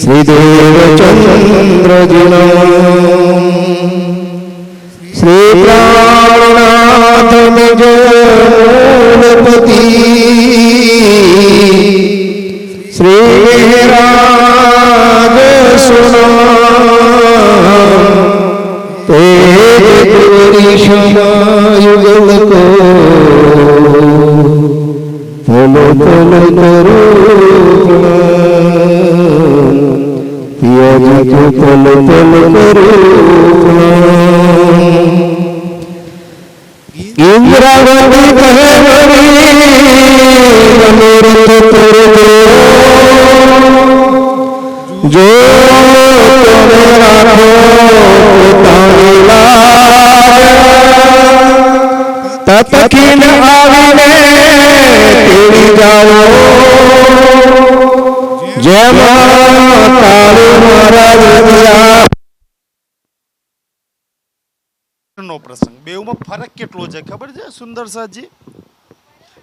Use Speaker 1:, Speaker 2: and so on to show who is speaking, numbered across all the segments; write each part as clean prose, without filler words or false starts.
Speaker 1: श्रीदेव चंद्रजिन श्री प्राणनाथ निजपति श्री राज सुना युगल को पल पल करो पिया जी को पल पल करो इंद्रावती मनोरथ जो તતકીન આવીને તેડી જાઓ જેમાં તારું મારા વિદ્યા
Speaker 2: નો પ્રસંગ બેઉમાં ફરક કેટલો છે ખબર છે સુંદર સાજી?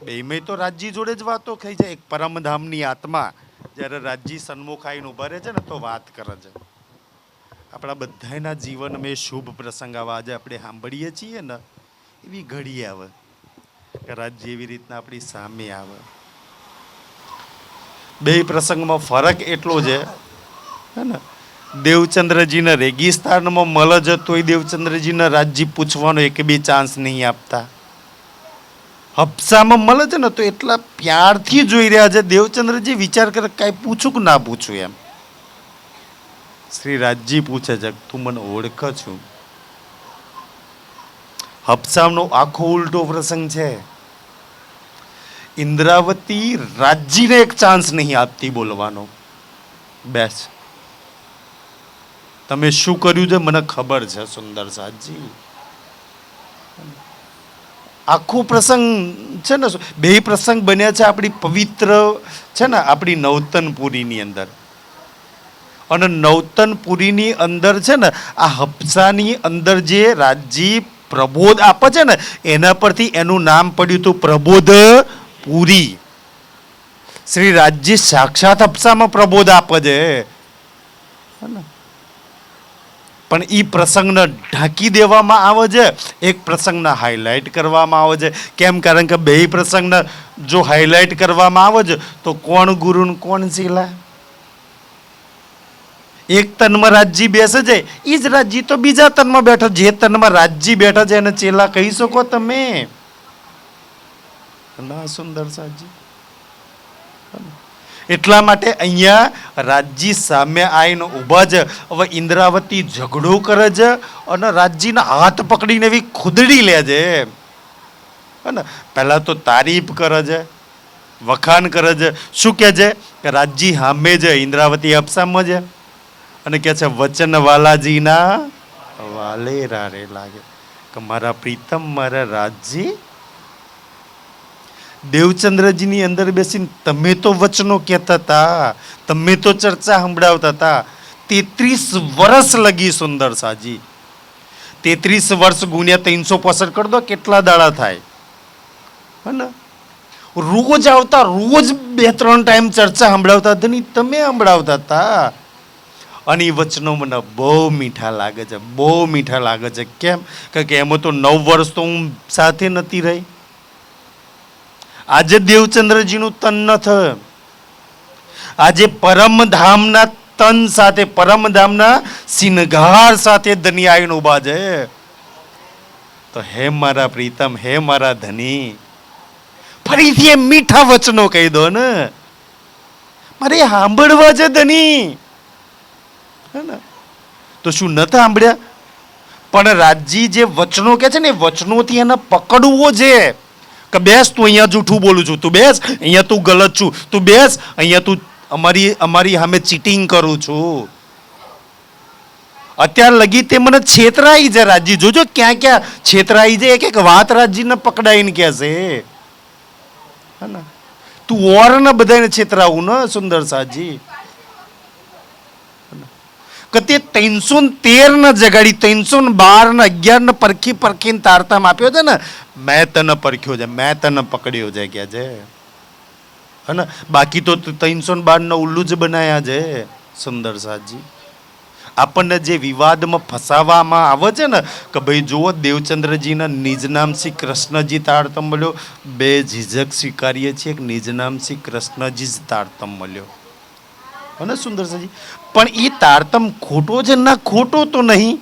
Speaker 2: બેમાં તો રાજજી જોડે જ વાતો થઈ જાય. એક પરમધામની આત્મા જ્યારે રાજજી સન્મુખ આવીને ઉભા રહે છે ને તો વાત કરે છે. આપણા બધાના જીવનમાં શુભ પ્રસંગ આવા આજે આપણે સાંભળીએ છીએ ને એવી ઘડી આવે કે રાજ્ય એવી રીતના આપણી સામે આવે. બે પ્રસંગમાં ફરક એટલો છે હે ને, દેવચંદ્રજીને રેગિસ્તાનમાં મળે છે તોય દેવચંદ્રજીને રાજજી પૂછવાનો એક બી ચાન્સ નહીં આપતા. હપ્સામાં મળે છે ને તો એટલા પ્યારથી જોઈ રહ્યા છે. દેવચંદ્રજી વિચાર કરે કાંઈ પૂછું કે ના પૂછું એમ. શ્રી રાજજી પૂછે છે તું મને ઓળખ છું? હપ્સાનો આખો ઉલટો પ્રસંગ છે. ઇન્દ્રાવતી રાજજીને એક ચાન્સ નહીં આપતી બોલવાનો. બેસ તમે શું કર્યું છે મને ખબર છે સુંદર સાજી. આખો પ્રસંગ છે ને, બે પ્રસંગ બન્યા છે આપણી પવિત્ર છે ને આપણી નવતનપુરીની અંદર. અને નવતનપુરીની અંદર છે ને આ હપ્સાની અંદર જે રાજજી પ્રબોધ આપે છે ને એના પરથી એનું નામ પડ્યું હતું પ્રબોધપુરી. શ્રી રાજજી સાક્ષાત હપ્સામાં પ્રબોધ આપે છે પણ એ પ્રસંગને ઢાંકી દેવામાં આવે છે, એક પ્રસંગને હાઇલાઇટ કરવામાં આવે છે. કેમ? કારણ કે બે પ્રસંગને જો હાઇલાઇટ કરવામાં આવે છે તો કોણ ગુરુ ને કોણ શીલા? એક તનમાં રાજજી બેસે છે, એ જ રાજજી તો બીજા તનમાં બેઠો. જે તનમાં રાજજી બેઠા છે એને ચેલા કહી શકો તમે? ના સુંદર સાજી. એટલા માટે અહીંયા રાજજી સામે આવીને ઊભા છે. હવે ઇન્દ્રાવતી ઝઘડો કરે છે અને રાજજીના હાથ પકડીને એવી ખુદડી લે છે. ને પહેલા તો તારીફ કરે છે, વખાણ કરે છે. શું કહે છે કે રાજજી સામે છે, ઇન્દ્રાવતી અપસામાં છે અને કહે છે વચન વાલાજીના વાલે રારે લાગે કે મારા પ્રીતમ મારા રાજજી. દેવચંદ્રજીની અંદર બેસીને તમે તો વચનો કહેતા હતા, તમે તો ચર્ચા સંભળાવતા હતા. 33 વર્ષ લગી સુંદર સાજી. 33 વર્ષ ગુણ્યા 365 કરી દો કેટલા દાડા થાય હે ને? રોજ આવતા, રોજ 2-3 ટાઈમ ચર્ચા સંભળાવતા હતા નહીં તમે સંભળાવતા હતા. અને એ વચનો મને બહુ મીઠા લાગે છે, બહુ મીઠા લાગે છે. કેમ? કારણ કે એમાં તો 9 વર્ષ તો હું સાથે નથી રહી. આજે દેવચંદ્રજીનું તન નથી, આજે પરમધામના તન સાથે, પરમધામના સિનગાર સાથે ધની આવીને ઉભા છે. તો હે મારા પ્રીતમ, હે મારા ધની, ફરીથી એ મીઠા વચનો કહી દો ને, મારે સાંભળવા છે ધની. હે ને? તો શું નથી સાંભળ્યા? પણ રાજજી જે વચનો કહે છે ને એ વચનોથી એને પકડવો છે કે બેસ તું અહીંયા જૂઠું બોલું છું, તું બેસ અહીંયા તું ગલત છું, તું બેસ અહીંયા તું અમારી સામે ચીટિંગ કરું છું. અત્યાર લગી તે મને છેતરાઈ છે રાજજી. જોજો ક્યાં ક્યાં છેતરાઈ છે. એક એક વાત રાજજીને પકડાઈને કહે છે હે ને? તું ઓર ને બધાને છેતરાવું ને સુંદર સાજી. કે તે 313 ને જગાડી 312 ને 11 ને પરખીને તારતમ આપ્યો છે ને, મેં તને પરખ્યો છે, મેં તને પકડ્યો છે કે છે હે. બાકી તો 312 ને ઉલ્લુ જ બનાયા છે સુંદર સાજી. આપણને જે વિવાદમાં ફસાવામાં આવે છે ને કે ભાઈ જુઓ દેવચંદ્રજીના નિજ નામ શ્રી કૃષ્ણજી તારતમ મળ્યો, બે ઝીઝક સ્વીકારીએ છીએ કે નિજ નામ શ્રી કૃષ્ણજી જ તારતમ મળ્યો અને સુંદર સાજી. પણ એ તારતમ ખોટો છે ના, ખોટો તો નહીં,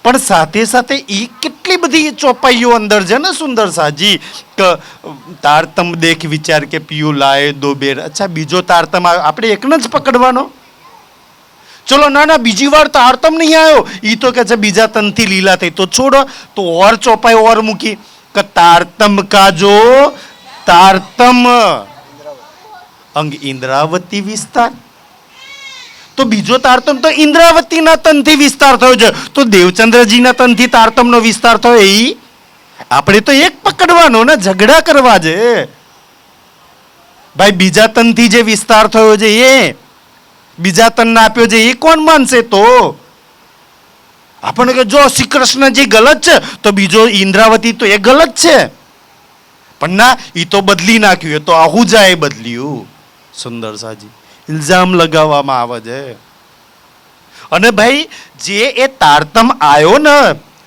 Speaker 2: પણ સાથે સાથે એ કેટલી બધી ચોપાઈઓ અંદર છે ને સુંદર સાજી. કે તારતમ દેખ વિચાર કે પીયુ લાય દો બેર. અચ્છા બીજો તારતમ આપણે એકને જ પકડવાનો? ચલો ના ના બીજી વાર તારતમ નહીં આવ્યો, એ તો કે છે બીજા તનથી લીલા થઈ, તો છોડો. તો ઓર ચોપાઈ ઓર મૂકી કે તારતમ કાજો તારતમ અંગ ઇન્દ્રાવતી વિસ્તાર. તો બીજો તારતમ તો ઇન્દ્રાવતીના તનથી વિસ્તાર થયો છે, તો દેવચંદ્રજીના તનથી તારતમનો વિસ્તાર થયો. એ આપણે તો એક પકડવાનો ને, ઝઘડા કરવા છે ભાઈ. બીજા તનથી જે વિસ્તાર થયો છે એ બીજા તનને આપ્યો છે, એ કોણ માનશે? તો આપણને કે જો શ્રી કૃષ્ણજી ગલત છે તો બીજો ઇન્દ્રાવતી તો એ ગલત છે. પણ ના, એ તો બદલી નાખ્યું, એ તો આહુજાએ બદલ્યું સુંદર સાજી. ઇલ્ઝામ લગાવવામાં આવે છે. અને ભાઈ જે એ તારતમ આવ્યો ને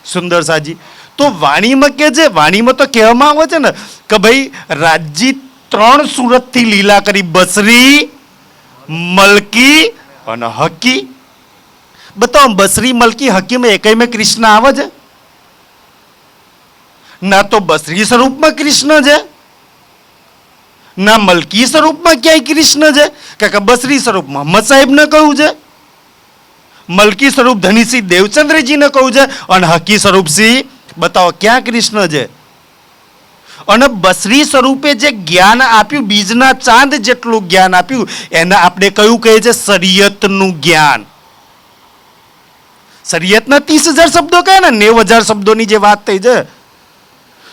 Speaker 2: સુંદર સાજી, તો વાણીમાં કે છે, વાણીમાં તો કહેવામાં આવે છે ને કે ભાઈ રાજજી 3 સુરતથી લીલા કરી, બસરી, મલકી અને હકી. બતાવો બસરી, મલકી, હકીમાં એકઈમાં કૃષ્ણ આવે છે? ના તો બસરી સ્વરૂપમાં કૃષ્ણ છે, ના મલકી સ્વરૂપમાં ક્યાંય કૃષ્ણ છે. કે બસરી સ્વરૂપ મોહમ્મદ સાહેબ ને કહ્યું છે, મલકી સ્વરૂપ ધનીસિંહ દેવચંદ્રજી ને કહ્યું છે, અને હકી સ્વરૂપ સિંહ બતાવો ક્યાં કૃષ્ણ છે? અને બસરી સ્વરૂપે જે જ્ઞાન આપ્યું, બીજના ચાંદ જેટલું જ્ઞાન આપ્યું, એને આપણે કયું કહે છે? શરીયતનું જ્ઞાન. શરીયતના 30,000 શબ્દો કહે ને, 90,000 શબ્દોની જે વાત થઈ છે,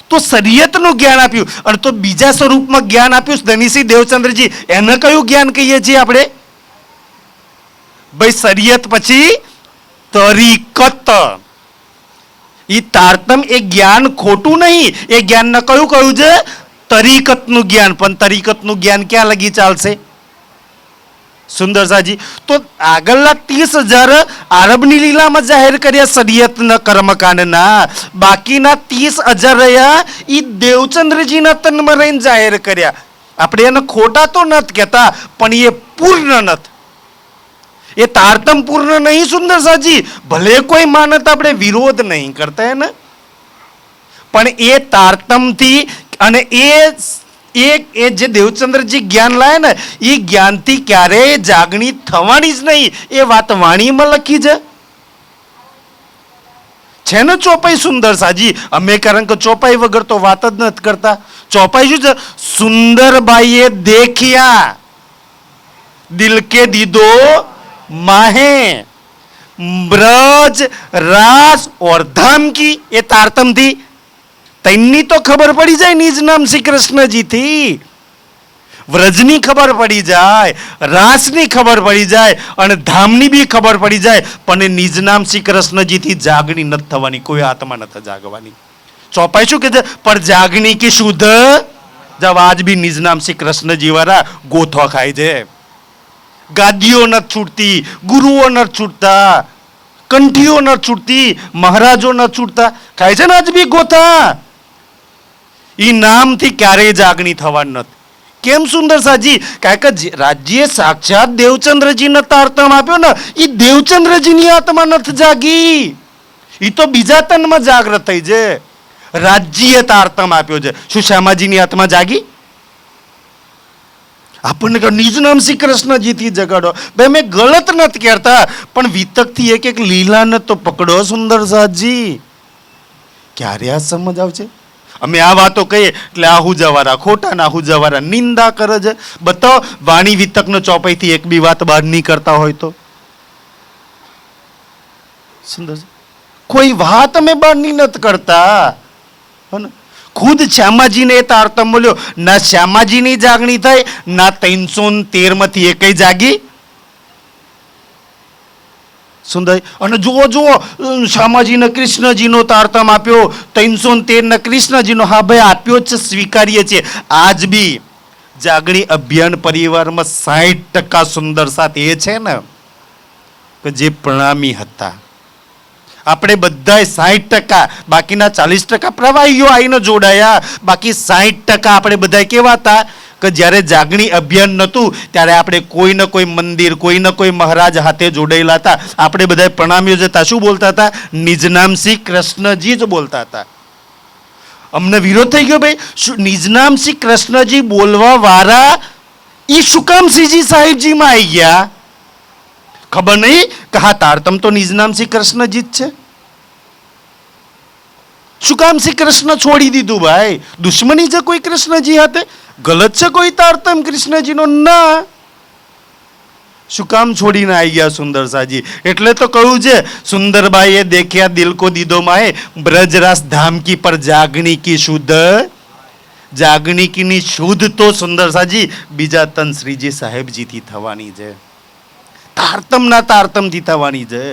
Speaker 2: તો શરીયતનું જ્ઞાન આપ્યું. અને તો બીજા સ્વરૂપમાં જ્ઞાન આપ્યું ધનીસિંહ દેવચંદ્રજી, એને કયું જ્ઞાન કહીએ છીએ આપણે? ભાઈ શરીયત પછી તરીકત. એ તારતમ એ જ્ઞાન ખોટું નહીં, એ જ્ઞાનને કયું કહ્યું છે? તરીકતનું જ્ઞાન. પણ તરીકતનું જ્ઞાન ક્યાં લગી ચાલશે સુંદર સાજી? તો આગળના 30,000 આરબની લીલામાં જાહેર કર્યા શરીયતના કર્મકાંડના, બાકીના 30,000 રહ્યા એ દેવચંદ્રજીના તનમાં રહીને જાહેર કર્યા. આપણે એને ખોટા તો નથી કહેતા, પણ એ પૂર્ણ નથી. એ તારતમ પૂર્ણ નહીં સુંદર સાજી. ભલે કોઈ માનત આપણે વિરોધ નહીં કરતા એને, પણ એ તારતમથી અને એ જે દેવચંદ્રજી જ્ઞાન લાય ને, એ જ્ઞાનથી ક્યારેય જાગણી થવાની જ નહીં. એ વાત વાણીમાં લખી છે ને ચોપાઈ સુંદર સાજી. અમે કારણ કે ચોપાઈ વગર તો વાત જ નથી કરતા. ચોપાઈ શું છે? સુંદરબાઈએ દેખ્યા દિલ કે દીદો માહે બ્રજ રાસ ઓર ધામ કી. એ તારતમથી તૈની તો ખબર પડી જાય નિજ નામ શ્રી કૃષ્ણજી થી, વ્રજની ખબર પડી જાય, રાસની ખબર પડી જાય, અને ધામની બી ખબર પડી જાય. પણ નિજ નામ શ્રી કૃષ્ણજી થી જાગણી નથી થવાની, કોઈ આત્મા નથી જાગવાની. ચોપાઈ શું કે છે? પર જાગણી કી શુદ્ધ જબ આજ બી નિજ નામ શ્રી કૃષ્ણજી વાળા ગોથો ખાય છે. ગાદીઓ નથી છૂટતી, ગુરુઓ નથી છૂટતા, કંઠીઓ નથી છૂટતી, મહારાજો નથી છૂટતા, ખાય છે ને આજ બી ગોથા. એ નામથી ક્યારેય જાગણી થવાની નથી. કેમ સુંદર સાજી? કારણ કે રાજ્યે સાક્ષાત દેવચંદ્રજીને તારતમ આપ્યો ને, એ દેવચંદ્રજીની આત્મા નથી જાગી, એ તો બીજા તનમાં જાગૃત થઈ છે. રાજ્યે તારતમ આપ્યો છે. શું શ્યામાજીની આત્મા જાગી? આપણને કહો નિજ નામ શ્રી કૃષ્ણજીથી જગાડો. ભાઈ મેં ગલત નથી કહેતા, પણ વિતકથી એક એક લીલાને તો પકડો સુંદર સાજી. ક્યારે આ સમજ આવશે? અમે આ વાતો કહીએ એટલે આહુજાવાળા ખોટા ના આહુજાવાળા નિંદા કરે છે. બતાવો વાણી વિતકનો ચોપાઈથી એક બી વાત બહાર નહીં કરતા હોય તો સુંદર. કોઈ વાત અમે બહાર નહીં નથી કરતા. ખુદ શ્યામાજીને એ તારતમ બોલ્યો, ના શ્યામાજીની જાગણી થઈ, ના 313 માંથી એકઈ જાગી. સુંદર. અને જુઓ જુઓ, શામાજીને કૃષ્ણજીનો તારતમ આપ્યો, 313 કૃષ્ણજીનો. હા ભાઈ, આપ્યો જ છે, સ્વીકારીએ છીએ. આજ બી જાગણી અભિયાન પરિવારમાં 60% સુંદર સાથ એ છે ને કે જે પ્રણામી હતા. આપણે બધાય 60%, બાકીના 40% પ્રવાહીઓ આવીને જોડાયા. બાકી 60% આપણે બધા કેવા હતા કે જ્યારે જાગણી અભિયાન નહોતું ત્યારે આપણે કોઈ ને કોઈ મંદિર, કોઈ ને કોઈ મહારાજ હાથે જોડાયેલા હતા. આપણે બધા પ્રણામીઓ જતા શું બોલતા હતા? નિજનામ શ્રી કૃષ્ણજી જ બોલતા હતા. અમને વિરોધ થઈ ગયો ભાઈ, નિજનામ શ્રી કૃષ્ણજી બોલવા વાળા એ શું કામ શ્રીજી સાહેબજીમાં આવી ગયા? ખબર નહીં કે હા તારતમ તો નિજનામ શ્રી કૃષ્ણજી જ છે. શું કામ શ્રી કૃષ્ણ છોડી દીધું ભાઈ? દુશ્મની છે કોઈ કૃષ્ણજી હાથે? ગલત છે કોઈ તારતમ કૃષ્ણજીનો? ના. શું કામ છોડીને આવી ગયા સુંદર સાજી? એટલે તો કહ્યું છે, સુંદરબાઈએ દેખ્યા દિલ કો દીધો માએ, બ્રજરાસ ધામ કી પર જાગણી કી શુદ્ધ. જાગણી કીની શુદ્ધ તો સુંદર સાજી બીજા તન શ્રીજી સાહેબજીથી થવાની છે. તારતમના તારતમથી થવાની છે.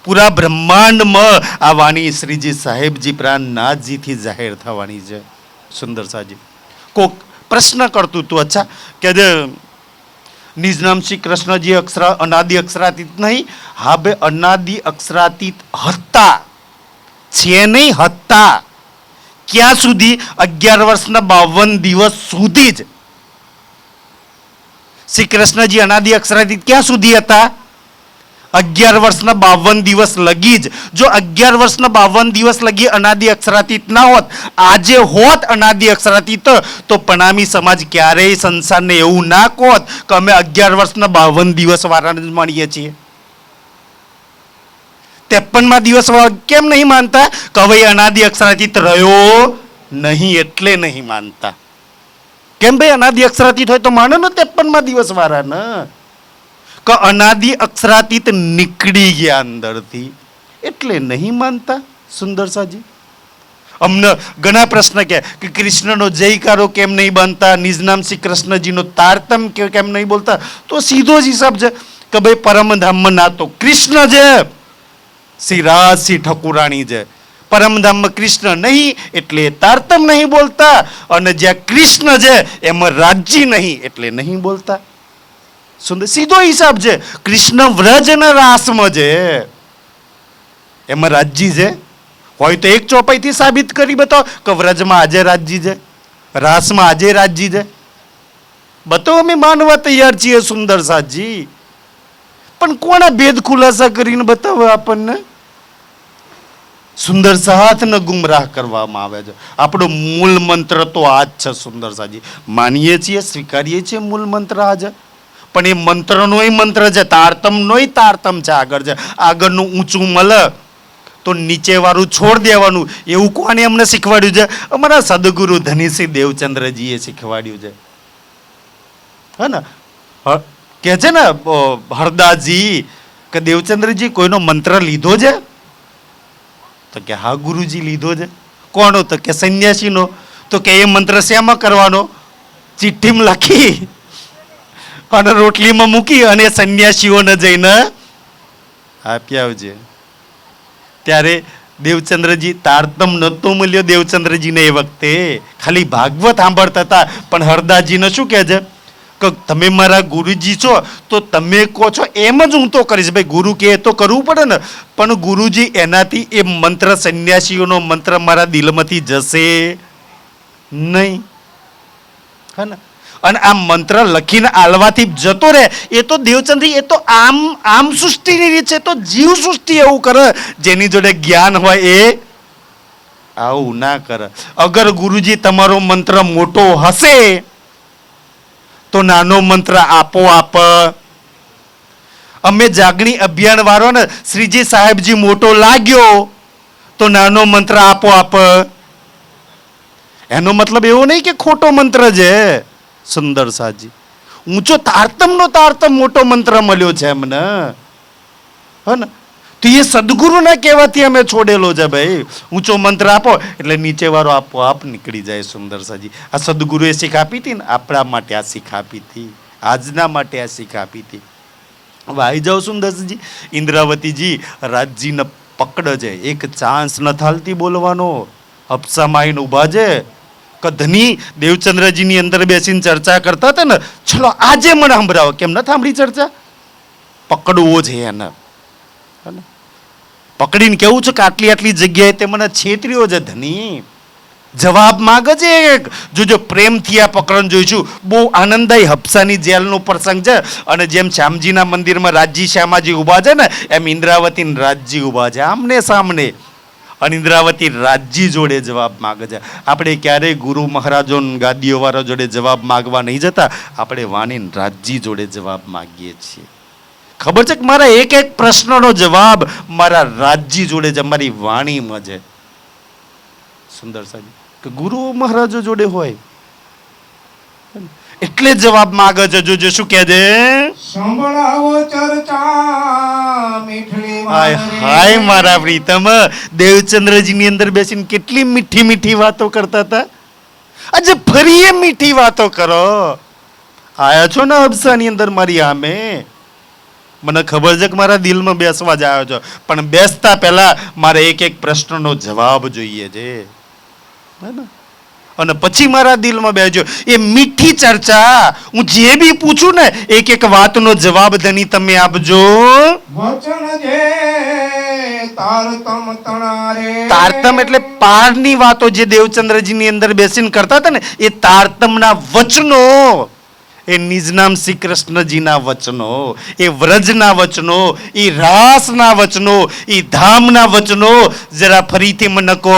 Speaker 2: પૂરા બ્રહ્માંડમાં આ વાણી શ્રીજી સાહેબજી પ્રાણનાથજીથી જાહેર થવાની છે. સુંદર સાજી કોક પ્રશ્ન કરતું તું, અચ્છા કે નિજનામ શ્રી કૃષ્ણજી અનાદિ અક્ષરાતીત નહીં? હા બે, અનાદિ અક્ષરાતીત હતા, છે નહીં, હતા. ક્યાં સુધી? 11 વર્ષના 52 દિવસ સુધી જ. શ્રી કૃષ્ણજી અનાદિ અક્ષરાતીત ક્યાં સુધી હતા? 11 વર્ષના 52 દિવસ લગી જ. જો 11 વર્ષના 52 દિવસ લગી અનાદિ અક્ષરાતીત ના હોત, આજે હોત અનાદિ અક્ષરાતીત, તો પ્રણામી સમાજ ક્યારેય સંસારને એવું ના કોત કે અમે 11 વર્ષના 52 દિવસ વાળાને જ માણીએ છીએ. 53મા દિવસ કેમ નહીં માનતા? કે હવે અનાદિ અક્ષરાતીત રહ્યો નહીં એટલે નહીં માનતા. કેમ ભાઈ? અનાદિ અક્ષરાતીત હોય તો માનો ને 53મા દિવસ વાળા ને કે અનાદિ અક્ષરાતીત નીકળી ગયા અંદરથી, એટલે નહીં માનતા. સુંદર સાજી અમને ઘણા પ્રશ્ન કે કૃષ્ણનો જયકારો કેમ નહીં બાંધતા, નિજનામ શ્રી કૃષ્ણજીનો તારતમ કેમ નહીં બોલતા? તો સીધો જ હિસાબ છે કે ભાઈ પરમધામમાં ના તો કૃષ્ણ છે, શ્રી રાજસિંહ ઠકુરાણી છે. પરમધામમાં કૃષ્ણ નહીં એટલે તારતમ નહીં બોલતા, અને જ્યાં કૃષ્ણ છે એમાં રાજજી નહીં એટલે નહીં બોલતા. સુંદર સીધો હિસાબ છે. કૃષ્ણ વ્રજ અને રાસમાં છે, એમાં રાજજી છે. હોય તો એક ચોપાઈથી સાબિત કરી બતાવો કે વ્રજમાં આજે રાજજી છે, રાસમાં આજે રાજજી છે. બતાવો, અમે માનવા તૈયાર છીએ સુંદર સાજી. પણ કોના ભેદ ખુલાસા કરીને બતાવે આપણને? સુંદર સાથને ગુમરાહ કરવામાં આવે છે. આપણો મૂળ મંત્ર તો આ જ છે સુંદર સાજી. માનીએ છીએ, સ્વીકારીએ છીએ મૂળ મંત્ર આ છે, પણ એ મંત્રનોય મંત્ર છે, તારતમનોય તારતમ છે. આગળ છે, આગળનું ઊંચું મળે તો નીચે વાળું છોડ દેવાનું. એવું કોને અમને શીખવાડ્યું છે? અમારા સદગુરુ ધનીસિંહ દેવચંદ્રજીએ શીખવાડ્યું છે. હે ને? કે છે ને હરદાસજી કે દેવચંદ્રજી કોઈનો મંત્ર લીધો છે? તો કે હા ગુરુજી લીધો છે. કોનો? તો કે સંન્યાસીનો. તો કે એ મંત્ર શેમાં કરવાનો? ચિઠ્ઠીમાં લખી અને રોટલીમાં મૂકી અને સંન્યાસીઓને જઈને આપી આવજે. ત્યારે દેવચંદ્રજી તારતમ નહોતો મળ્યો દેવચંદ્રજીને એ વખતે, ખાલી ભાગવત સાંભળતા હતા. પણ હરદાસજીને શું કહે છે કે તમે મારા ગુરુજી છો તો તમે કહો છો એમ જ હું તો કરીશ. ભાઈ ગુરુ કહે તો કરવું પડે ને. પણ ગુરુજી એનાથી એ મંત્ર, સંન્યાસીઓનો મંત્ર મારા દિલમાંથી જશે નહીં. હે ને? અને આ મંત્ર લખીને આલવાથી જતો રહે. એ તો દેવચંદ્રી, એ તો આમ સૃષ્ટિની રીત છે. તો જીવ સૃષ્ટિ એવું કરે, જેની જોડે જ્ઞાન હોય એ આવું ના કરે. અગર ગુરુજી તમારો મંત્ર મોટો હશે તો નાનો મંત્ર આપોઆપ. અમે જાગણી અભિયાન વાળો ને શ્રીજી સાહેબજી મોટો લાગ્યો તો નાનો મંત્ર આપોઆપ. એનો મતલબ એવો નહીં કે ખોટો મંત્ર છે. સુંદર સાજી ઊંચો તારતમનો તારતમ મોટો મંત્ર મળ્યો છે એમને. હે ને? તો એ સદગુરુના કહેવાથી અમે છોડેલો છે ભાઈ. ઊંચો મંત્ર આપો એટલે નીચે વાળો આપોઆપ નીકળી જાય. સુંદર સાજી આ સદગુરુએ શીખ આપી હતી ને, આપણા માટે આ શીખ આપી હતી, આજના માટે આ શીખ આપી હતી. હવે આવી જાઓ સુંદરજી. ઇન્દ્રાવતીજી રાજજીને પકડ છે, એક ચાન્સ ન થાલતી બોલવાનો. અપ્સામાં આવીને ઊભા છે કે ધની દેવચંદ્રજીની અંદર બેસીને ચર્ચા કરતા હતા ને, ચલો આજે મને સંભળાવો. કેમ ન સાંભળી ચર્ચા? પકડવો છે એને. પકડીને કેવું છે કે આટલી આટલી જગ્યાએ તે મને છેતર્યો છે ધની. જવાબ માગે છે. જોજો પ્રેમથી આ પ્રકરણ જોઈશું. બહુ આનંદદાયી હપ્સાની જેલનો પ્રસંગ છે. અને જેમ શ્યામજીના મંદિરમાં રાજજી શ્યામાજી ઊભા છે ને, એમ ઇન્દ્રાવતી રાજજી ઊભા છે આમને સામને. અને ઇન્દ્રાવતી રાજજી જોડે જવાબ માગે છે. આપણે ક્યારેય ગુરુ મહારાજો ગાદીઓ વાળા જોડે જવાબ માગવા નહીં જતા, આપણે વાણીને રાજજી જોડે જવાબ માગીએ છીએ. ખબર છે કે મારા એક એક પ્રશ્નનો જવાબ મારા રાજજી જોડે છે, મારી વાણીમાં છે. સુંદર સાહેબ કે ગુરુ મહારાજો જોડે હોય એટલે જવાબ માગે છે. જોજો શું કહે છે,
Speaker 3: સંભળાવો ચર્ચા મીઠડી
Speaker 2: હાય હાય મારા પ્રીતમ. દેવચંદ્રજીની અંદર બેસીને કેટલી મીઠી મીઠી વાતો કરતા હતા. આજે ફરી એ મીઠી વાતો કરો. આયા છો ને અબસાની અંદર મારી આમે. મને ખબર છે કે મારા દિલમાં બેસવા જ આવ્યો છો, પણ બેસતા પહેલા મારે એક એક પ્રશ્નનો જવાબ જોઈએ છે. અને પછી મારા દિલમાં બેસજો. એ મીઠી ચર્ચા હું જે બી પૂછું ને, એક એક વાતનો જવાબ ધની તમે આપજો.
Speaker 3: વચન જે તારતમ તણારે.
Speaker 2: તારતમ એટલે પારની વાતો જે દેવચંદ્રજીની અંદર બેસીને કરતા હતા ને, એ તારતમના વચનો. એ નિજનામ શ્રી કૃષ્ણજીના વચનો, એ વ્રજના વચનો, એ રાસના વચનો, એ ધામના વચનો જરા ફરીથી મને કહો.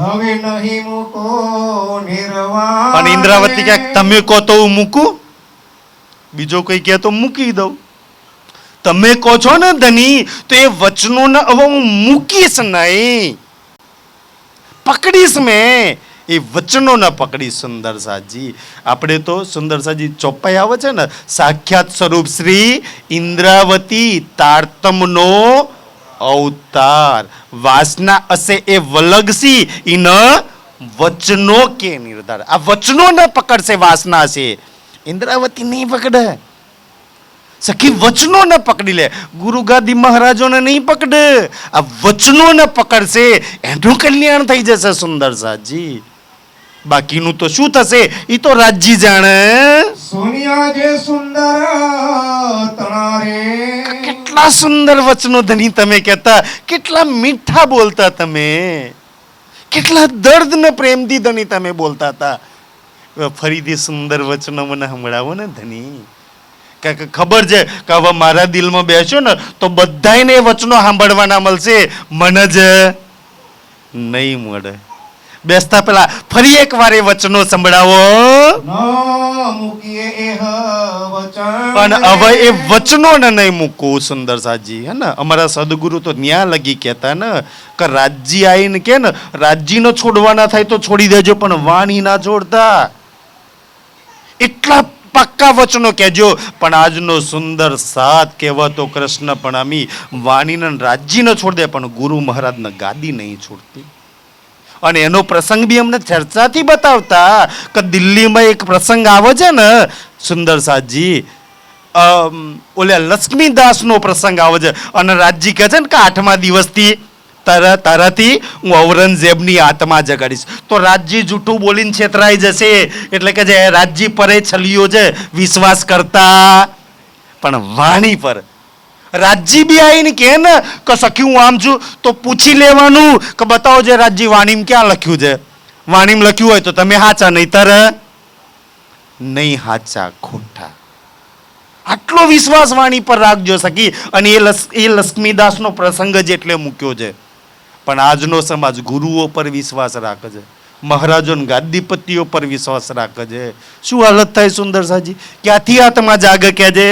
Speaker 3: હવે નહીં મૂકો નિર્વાણ.
Speaker 2: અને ઇન્દ્રાવતી કહે તમે કહો તો હું મૂકું, બીજો કોઈ કહે તો મૂકી દઉં. તમે કહો છો ને ધની, તો એ વચનોને હવે હું મૂકીશ નહીં, પકડીશ મેં. એ વચનો ન પકડી. સુંદર સાજી આપણે તો સુંદર સાજી ચોપાઈ આવે છે ને, સાક્ષાત સ્વરૂપ શ્રી ઇન્દ્રાવતી તારતમનો અવતાર. વાસના અસે એ વલગસી ઇન વચનો કે નિર્ધાર. આ વચનો ન પકડશે વાસના છે, ઇન્દ્રાવતી નહીં પકડે. સખી વચનો ન પકડી લે, ગુરુ ગાદી મહારાજોને નહીં પકડે. આ વચનો ન પકડશે એનું કલ્યાણ થઈ જશે. સુંદર સાજી બાકીનું તો શું થશે એ તો રાજજી જાણે.
Speaker 3: સોનિયા જે સુંદર તણારે.
Speaker 2: કેટલા સુંદર વચનો ધની તમે કહેતા, કેટલા મીઠા બોલતા તમે, કેટલા દર્દ ને પ્રેમથી ધની તમે બોલતા હતા. ફરીથી સુંદર વચનો મને સંભળાવો ને ધની. કે ખબર છે કે હવે મારા દિલમાં બેસ્યો ને તો બધાને એ વચનો સાંભળવાના મળશે, મને જ નહીં મળે. બેસતા પેલા ફરી એક વાર એ વચનો સંભળાવો.
Speaker 3: ન મૂકીએ એહ વચન.
Speaker 2: અને હવે એ વચનો ને નહીં મૂકવું. સુંદર સાજી હે ને, અમારા સદગુરુ તો ન્યા લગી કહેતા ને કે રાજજી આવીને કે ને, રાજજી નો છોડવાના થાય તો છોડી દેજો, પણ વાણી ના છોડતા. એટલા પાક્કા વચનો કહેજો. પણ આજનો સુંદર સાત કહેવાતો કૃષ્ણ પ્રણામી વાણીને રાજજીને છોડ દે, પણ ગુરુ મહારાજને ગાદી નહીં છોડતી. અને એનો પ્રસંગ બી અમને ચર્ચાથી બતાવતા કે દિલ્હીમાં એક પ્રસંગ આવે છે ને સુંદર સાજી, ઓલે લક્ષ્મીદાસનો પ્રસંગ આવે છે. અને રાજજી કહે છે ને કે 8મા દિવસથી તારાથી હું ઔરંગઝેબની આત્મા જગાડીશ. તો રાજજી જૂઠું બોલીને છેતરાઈ જશે. એટલે કે જે રાજજી પરે છલીઓ છે વિશ્વાસ કરતા, પણ વાણી પર રાજજી બી આવીને કે ને કે સખી હું આમ છું તો પૂછી લેવાનું કે બતાવો જે રાજજી વાણીમાં ક્યાં લખ્યું છે. વાણીમાં લખ્યું હોય તો તમે હાચા, નહીતર નહીં હાચા ખોટા. આટલો વિશ્વાસ વાણી પર રાખજો સખી. અને એ લક્ષ્મીદાસનો પ્રસંગ જ એટલે મૂક્યો છે. પણ આજનો સમાજ ગુરુઓ પર વિશ્વાસ રાખે છે, મહારાજો ગાદીપતિઓ પર વિશ્વાસ રાખે છે. શું હાલત થાય સુંદર સાજી? ક્યાંથી આત્મા જાગે કે છે?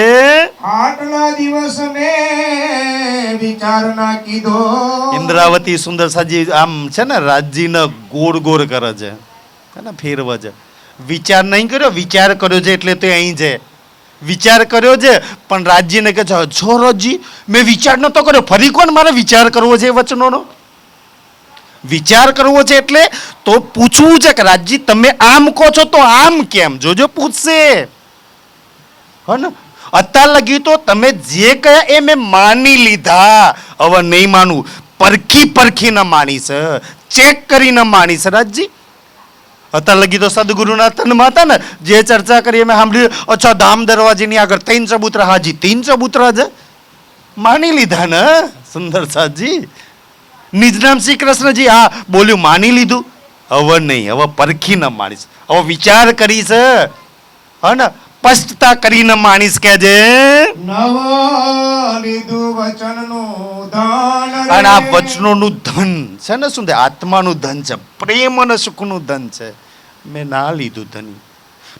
Speaker 3: આટલા દિવસ મેં વિચાર ના કીધો.
Speaker 2: ઇન્દ્રાવતી સુંદર સાજી આમ છે ને રાજજીને ગોળ ગોળ કરે છે, ફેરવે છે. વિચાર નહીં કર્યો, વિચાર કર્યો છે એટલે તે અહીં છે. વિચાર કર્યો છે પણ રાજજીને કહે છે છો રાજજી મેં વિચાર નતો કર્યો. ફરી કોણ મારે વિચાર કરવો છે? વચનોનો વિચાર કરવો છે એટલે તો પૂછવું છે કે રાજજી તમે આમ કહો છો તો આમ કેમ? જોજો પૂછશે હે ને. અત્યાર લગી તો તમે જે કહ્યા એ મેં માની લીધા, હવે નહીં માનું. પરખી ન માનીશ, ચેક કરીને માનીશ રાજજી. અત્યાર લગી તો સદગુરુના તનમાં હતા ને, જે ચર્ચા કરી મેં સાંભળ્યું. અચ્છા, ધામ દરવાજેની આગળ 3 ચબૂતરા, હાજી 3 ચબૂતરા છે, માની લીધા ને સુંદર સાજી. નિજનામ શ્રી કૃષ્ણજી હા બોલ્યું, માની લીધું. હવે નહીં, હવે પરખી ન માનીશ, હવે વિચાર કરીશ, હા ને, સ્પષ્ટતા કરીને માનીશ કે જે
Speaker 3: નવ લીધું વચનનું ધન રે.
Speaker 2: અને આ વચનોનું ધન છે ને, શું આત્માનું ધન છે, પ્રેમ અને સુખનું ધન છે. મેં ના લીધું ધન,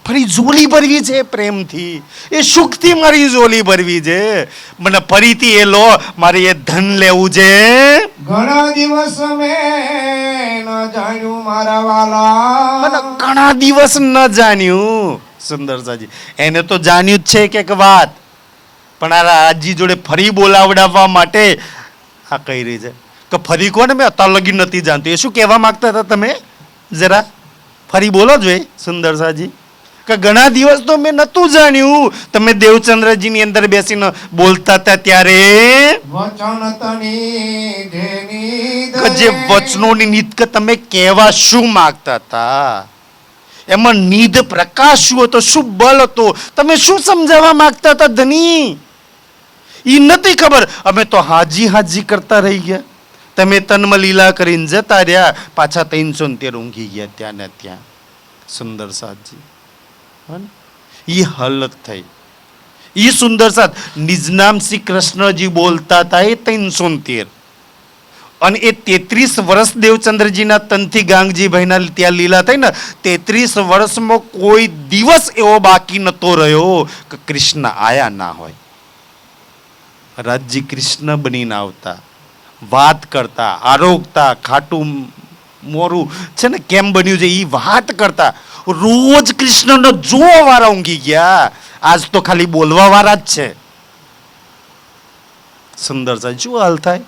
Speaker 2: ફરી ઝોલી ભરવી છે પ્રેમથી, એ સુખથી મારી ઝોલી ભરવી છે. મને ફરીથી એ લો, મારે એ ધન લેવું છે.
Speaker 3: ઘણા દિવસ મેં ન જાણ્યું મારા વાલા.
Speaker 2: મને ઘણા દિવસ ન જાણ્યું. સુંદર સાજી, એને તો જાણ્યું જ છે કે વાત, પણ આ રાજજી જોડે ફરી બોલાવડાવવા માટે આ કહી રહી છે કે ફરી કોને મેં અત્યાર લગી નથી જાણતું. એ શું કહેવા માંગતા હતા તમે? જરા ફરી બોલો જોઈએ સુંદર સાજી. કે ઘણા દિવસ તો મેં નતું જાણ્યું. તમે દેવચંદ્રજીની અંદર બેસીને બોલતા હતા ત્યારે
Speaker 3: વચન તની જેની
Speaker 2: કે જે વચનોની નીત કે તમે કહેવા શું માંગતા હતા, એમાં નિધ પ્રકાશ શું હતો, શું બળ હતો, તમે શું સમજાવવા માંગતા હતા ધની, ઈ નથી ખબર. અમે તો હાજી હાજી કરતા રહી ગયા. તમે તન્મ લીલા કરીને જતા રહ્યા, પાછા 313 ઊંઘી ગયા ત્યાં ને ત્યાં. સુંદર સાજી, ઈ હાલત થઈ. ઈ સુંદર સાથ નિજનામ શ્રી કૃષ્ણજી બોલતા હતા એ 313, અને એ 33 વર્ષ દેવચંદ્રજીના તનથી ગાંગજીભાઈના ત્યાં લીલા થઈ ને, 33 વર્ષમાં કોઈ દિવસ એવો બાકી નતો રહ્યો કે કૃષ્ણ આયા ના હોય. રાજજી કૃષ્ણ બનીને આવતા, વાત કરતા, આરોગતા, ખાટું મોરું છે ને કેમ બન્યું છે એ વાત કરતા. રોજ કૃષ્ણનો જોવા વાળા ઊંઘી ગયા, આજ તો ખાલી બોલવા વાળા જ છે. સુંદર સાહેબ શું હાલ થાય?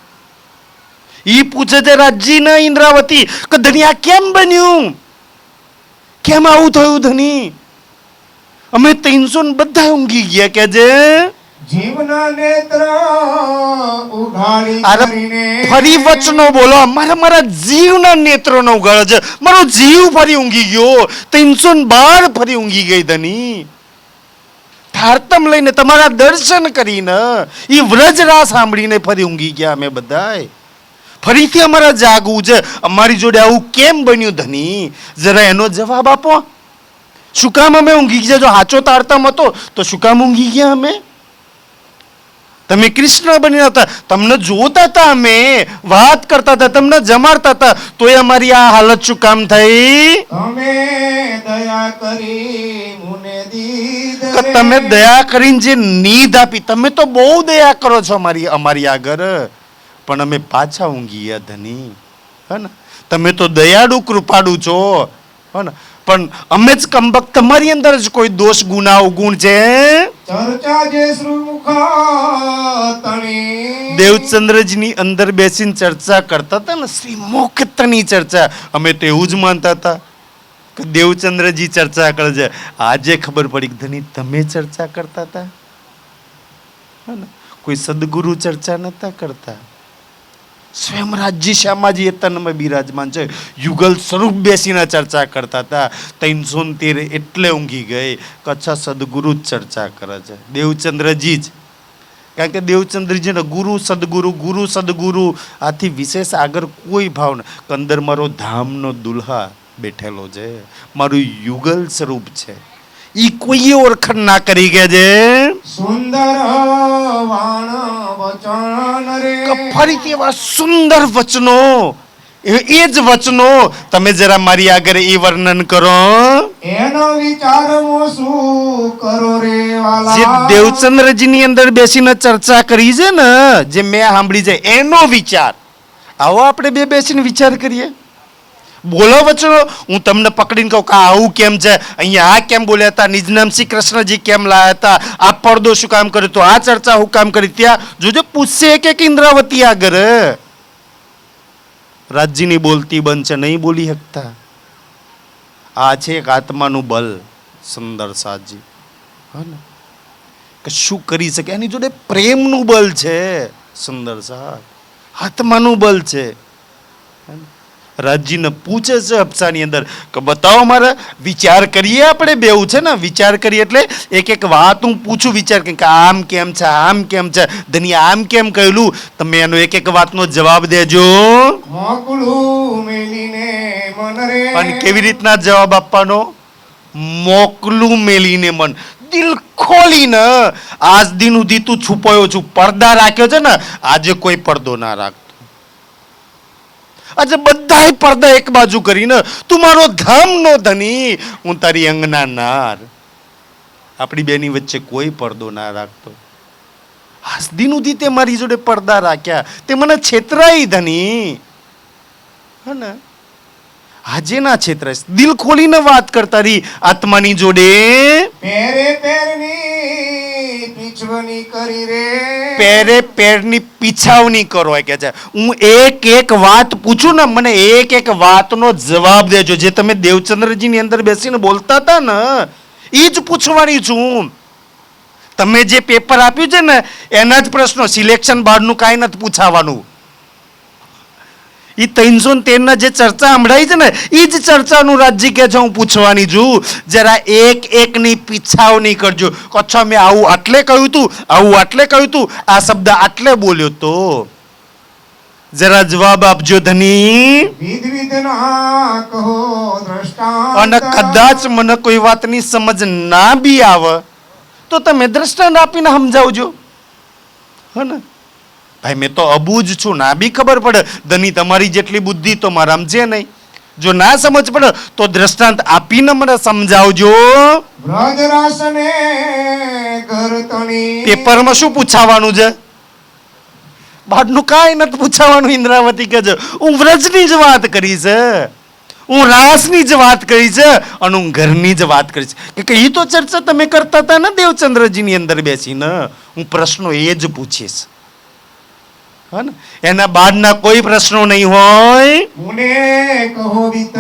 Speaker 2: ઈ પૂછે છે રાજજી ને ઇન્દ્રાવતી કે ધની આ કેમ બન્યું, કેમ આવું થયું ધની? અમે 300 બધા ઊંઘી ગયા કે જે
Speaker 3: જીવના નેત્ર ઉઘાડી કરીને
Speaker 2: ફરી વચનો બોલો. મારા જીવના નેત્રોનો ઉઘાડે છે, મારો જીવ ફરી ઊંઘી ગયો. 312 ફરી ઊંઘી ગઈ ધની. થારતમ લઈને તમારા દર્શન કરીને, ઈ વ્રજરા સાંભળીને ફરી ઊંઘી ગયા અમે બધાય. ફરીથી અમારા જાગવું છે. અમારી જોડે આવું કેમ બન્યું ધની? જરા એનો જવાબ આપો. શું કામ અમે ઊંઘી ગયા? જો સાચો તારતમ હતો તો શું કામ ઊંઘી ગયા અમે? તમે કૃષ્ણ બન્યા હતા, તમને જોતા હતા, અમે વાત કરતા હતા, તમને જમાડતા હતા, તોય અમારી આ હાલત શું કામ થઈ?
Speaker 3: તમે દયા કરી મુને દીધ
Speaker 2: કે તમે દયા કરીને જે નીંદ આપી, તમે તો બહુ દયા કરો છો અમારી આગળ, પણ અમે પાછા ઊંઘી ગયા ધની. હે ને, તમે તો દયાળુ કૃપાળુ છો, હે ને, પણ અમે જ કમબક, તમારી અંદર જ કોઈ દોષ ગુના અવગુણ છે.
Speaker 3: ચર્ચા જે શ્રીમુખ તણી
Speaker 2: દેવચંદ્રજીની અંદર બેસીને ચર્ચા કરતા હતા ને, શ્રીમુખતની ચર્ચા. અમે તો એવું જ માનતા હતા કે દેવચંદ્રજી ચર્ચા કરે છે. આજે ખબર પડી કે ધની તમે ચર્ચા કરતા હતા, હે ને, કોઈ સદગુરુ ચર્ચા નતા કરતા. સ્વયં રાજજી શ્યામાજી એ તનમાં બિરાજમાન છે, યુગલ સ્વરૂપ બેસીને ચર્ચા કરતા હતા. 313 એટલે ઊંઘી ગઈ. કચ્છા સદગુરુ જ ચર્ચા કરે છે, દેવચંદ્રજી જ. કારણ કે દેવચંદ્રજીને ગુરુ સદગુરુ, ગુરુ સદગુરુ, આથી વિશેષ આગળ કોઈ ભાવ નહીં. અંદર મારો ધામનો દુલ્હા બેઠેલો છે, મારું યુગલ સ્વરૂપ છે, ઈ કોઈએ ઓળખાણ ના કરી ગયા છે.
Speaker 3: સુંદર વાણ વચન રે.
Speaker 2: ફરીથી એવા સુંદર વચનો, એ જ વચનો તમે જરા મારી આગળ એ વર્ણન કરો.
Speaker 3: એનો વિચાર શું કરો રે વાલા.
Speaker 2: જે દેવચંદ્રજીની અંદર બેસીને ચર્ચા કરી છે ને, જે મેં સાંભળી છે, એનો વિચાર. આવો આપણે બેસીને વિચાર કરીએ. બોલો વચનો. હું તમને પકડીને કહું કે આવું કેમ છે, અહીંયા આ કેમ બોલ્યા હતા, નિજનામ શ્રી કૃષ્ણજી કેમ લાયા હતા, આ પડદો શું કામ કર્યો, તો આ ચર્ચા હું કામ કરી, ત્યાં જોજો પૂછશે કે ઇન્દ્રાવતી આગળ. રાજજીની બોલતી બંધ છે, નહીં બોલી શકતા. આ છે એક આત્માનું બલ. સુંદર સાજી, હા ને, કશું કરી શકે. એની જોડે પ્રેમનું બળ છે સુંદર સાહેબ, આત્માનું બળ છે. રાજજીને પૂછે છે અપ્સાની અંદર કે બતાવો મારા, વિચાર કરીએ આપણે બેવું છે ને, વિચાર કરીએ એટલે એક એક વાત હું પૂછું, વિચાર કે આમ કેમ છે, આમ કેમ છે, ધનિયા આમ કેમ કહેલું, તમે એનો એક એક વાતનો જવાબ દેજો.
Speaker 3: મોકલું મેલીને મન રે.
Speaker 2: અને કેવી રીતના જવાબ આપવાનો? મોકલું મેલીને મન, દિલ ખોલીને. આજ દિન સુધી તું છુપાયો છું, પડદા રાખ્યો છે ને, આજે કોઈ પડદો ના રાખ. આજે બધા પડદા એક બાજુ કરીને તું મારો ધામ નો ધની, હું તારી અંગના નાર. આપણી બેની વચ્ચે કોઈ પડદો ના રાખતો. આજ દિન સુધી તે મારી જોડે પડદા રાખ્યા, તે મને છેતરાઈ ધની, હે ને? આજે ના છેતરાઈશ. દિલ ખોલીને વાત કરતા રહી આત્માની જોડે.
Speaker 3: પેરે પેરની પીછવણી કરી રે.
Speaker 2: પેરે પેરની પીછાવણી કરો કે છે. હું એક એક વાત પૂછું ને, મને એક એક વાતનો જવાબ દેજો. જે તમે દેવચંદ્રજીની અંદર બેસીને બોલતા હતા ને, એ જ પૂછવાની છું. તમે જે પેપર આપ્યું છે ને, એના જ પ્રશ્નો, સિલેક્શન બારનું કાંઈ નથી પૂછાવાનું. એ 313 જે ચર્ચા સંભળાઈ છે ને, એ જ ચર્ચાનું રાજજી કે છે હું પૂછવાની છું. જરા એક એકની પીછાવણી કરજો. અચ્છા, મેં આવું આટલે કહ્યું તું, આવું આટલે કહ્યું તું, આ શબ્દ આટલે બોલ્યો તો. જરા જવાબ આપજો ધની.
Speaker 3: વિધવિધના કહો દ્રષ્ટાંત.
Speaker 2: અને કદાચ મને કોઈ વાતની સમજ ના બી આવે તો તમે દ્રષ્ટાંત આપીને સમજાવજો, હે ને? ભાઈ મેં તો અબૂજ છું, ના બી ખબર પડે ધની, તમારી જેટલી બુદ્ધિ તો મારામાં છે નહીં. જો ના સમજ પડે તો દ્રષ્ટાંત આપીને મને સમજાવજો.
Speaker 3: વ્રજરાસને ગરતણી.
Speaker 2: પેપરમાં શું પૂછાવાનું છે? બહારનું કાંઈ નથી પૂછાવાનું. ઇન્દ્રાવતી કહે છે હું વ્રજની જ વાત કરી છે, હું રાસની જ વાત કરી છે, અને હું ઘરની જ વાત કરી છે. કે એ તો ચર્ચા તમે કરતા હતા ને દેવચંદ્રજીની અંદર બેસીને. હું પ્રશ્નો એ જ પૂછીશ, હે ને? એના બહારના કોઈ પ્રશ્નો નહીં હોય.
Speaker 3: મુને કહો વિતક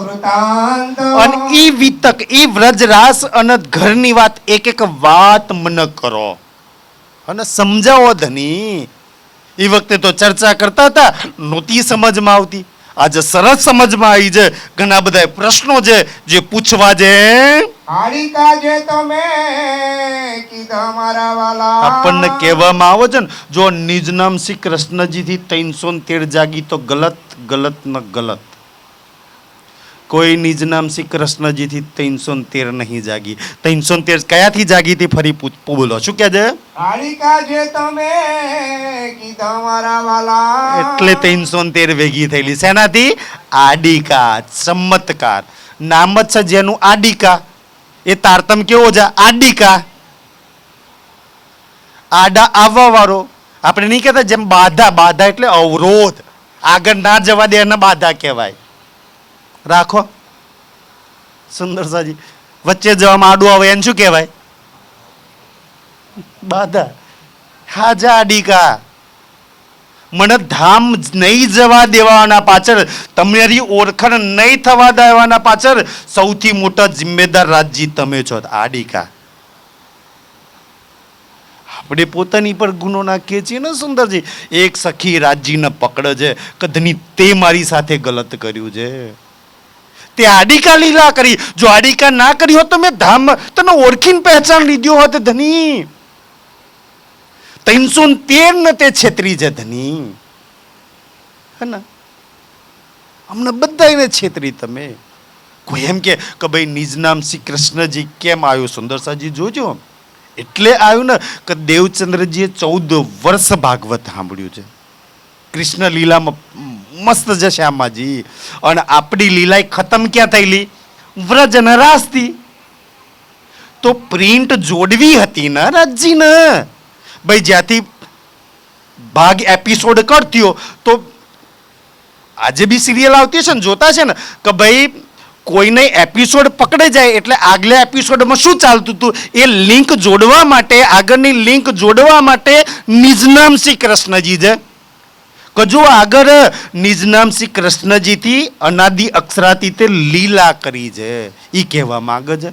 Speaker 3: વૃતાંત.
Speaker 2: અને ઈ વિતક, ઈ વ્રજરાસ અને ઘરની વાત એક એક વાત મને કરો અને સમજાવો ધની. એ વખતે તો ચર્ચા કરતા હતા, નહોતી સમજમાં આવતી. આજે સરસ સમજમાં આવી છે. ઘણા બધા પ્રશ્નો છે જે પૂછવા છે.
Speaker 3: કાળિકા જે તમે કીધા મારા વાલા.
Speaker 2: આપણને કહેવામાં આવે છે ને, જો નિજ નામ શ્રી કૃષ્ણજી થી 313 જાગી તો ગલત ગલત ન ગલત. કોઈ નિજ નામ શ્રી કૃષ્ણજી થી 313 નહીં જાગી. 313 કયાથી જાગી હતી? ફરી બોલો, શું કહે છે?
Speaker 3: કાળિકા જે તમે કીધા મારા વાલા.
Speaker 2: એટલે 313 ભેગી થયેલી. શેનાથી? આડિકા, ચમત્કાર. નામ જ છે જેનું આડિકા, એ તારતમ કેવો છે? આડિકા, આડા આવવા વાળો. આપણે નહીં કહેતા જેમ બાધા, બાધા એટલે અવરોધ, આગળ ના જવા દે એને બાધા કહેવાય. રાખો સુંદરસાજી, વચ્ચે જવામાં આડું આવે એને શું કહેવાય? બાધા. હાજા આડિકા. મને ધામ નહીં જવા દેવાના પાછળ, તમારી ઓળખાણ નહીં થવા દેવાના પાછળ સૌથી મોટા જિમ્મેદાર રાજજી તમે છો. આડિકા. આપણે પોતાની પર ગુનો નાખીએ છીએ ને સુંદરજી. એક સખી રાજજીને પકડે છે કે ધની તે મારી સાથે ગલત કર્યું છે, તે આડિકા લીલા કરી. જો આડિકા ના કરી હોત તો મેં ધામ તને ઓળખીને પહેચાન લીધો હોત ધની. 313 ને તે છેતરી છે ધની, હે ને? અમને બધાને છેતરી તમે. કોઈ એમ કે ભાઈ નિજ નામ શ્રી કૃષ્ણજી કેમ આવ્યું? સુંદરસાજી જોજો, એટલે આવ્યું ને કે દેવચંદ્રજીએ 14 વર્ષ ભાગવત સાંભળ્યું છે. કૃષ્ણ લીલામાં મસ્ત છે શ્યામાજી. અને આપણી લીલા ખતમ ક્યાં થયેલી? વ્રજ અને રાસથી. તો પ્રિન્ટ જોડવી હતી ને રાજજીને. ભાઈ જ્યાંથી ભાગ એપિસોડ કરતી હો, તો આજે બી સિરિયલ આવતી છે ને, જોતા છે ને કે ભાઈ કોઈને એપિસોડ પકડે જાય એટલે આગલા એપિસોડમાં શું ચાલતું હતું એ લિંક જોડવા માટે, આગળની લિંક જોડવા માટે નિજનામ શ્રી કૃષ્ણજી છે. કે જો આગળ નિજનામ શ્રી કૃષ્ણજીથી અનાદિ અક્ષરાથી તે લીલા કરી છે, એ કહેવા માંગે છે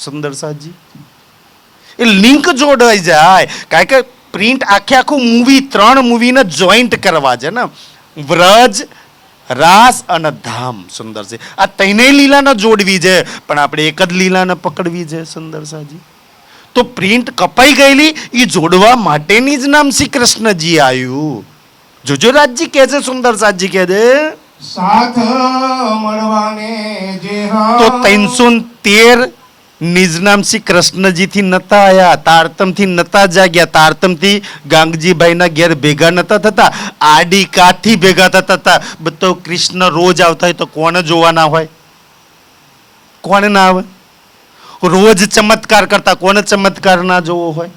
Speaker 2: સુંદરસાજી. એ લિંક જોડાઈ જાય. કારણ કે પ્રિન્ટ આખું મૂવી 3 મૂવીને જોઈન્ટ કરવા છે ને, વ્રજ, રાસ અને ધામ. સુંદર છે. આ ત્રણેય લીલાને જોડવી છે, પણ આપણે એક જ લીલાને પકડવી છે. સુંદર સાજી. તો પ્રિન્ટ કપાઈ ગયેલી એ જોડવા માટેની જ નામ શ્રી કૃષ્ણજી આવ્યું. જોજો રાજજી કહે છે, સુંદર સાજી કહે છે,
Speaker 3: સાથ મળવાને જે
Speaker 2: તો 313 નિજ નામ શ્રી કૃષ્ણજી થી નતા આયા, તારતમ થી નતા જાગ્યા, તારતમ થી ગાંગજીભાઈ ના ઘેર ભેગા નતા થતા, આડી કાઠી ભેગા થતા હતા. બધો કૃષ્ણ રોજ આવતા હોય તો કોને જોવાના હોય? કોને ના આવે? રોજ ચમત્કાર કરતા કોને ચમત્કાર ના જોવો હોય?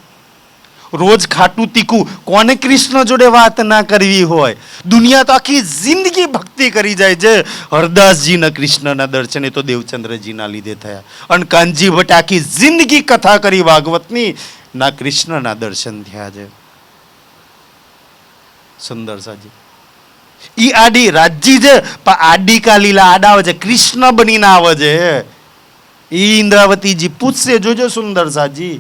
Speaker 2: રોજ ખાટું તીખું કોને કૃષ્ણ જોડે વાત ના કરવી હોય? દુનિયા તો આખી જિંદગી ભક્તિ કરી જાય છે. હરદાસજીના કૃષ્ણના દર્શન એ તો દેવચંદ્રજીના લીધે થયા. અને કાનજી ભટ્ટ આખી જિંદગી કથા કરી ભાગવતની, ના કૃષ્ણના દર્શન થયા છે. સુંદર સાજી. ઈ આડી રાજજી છે, પણ આડી કા લીલા આડાવે છે, કૃષ્ણ બનીને આવે છે. ઈ ઇન્દ્રાવતીજી પૂછશે, જોજો સુંદર સાજી.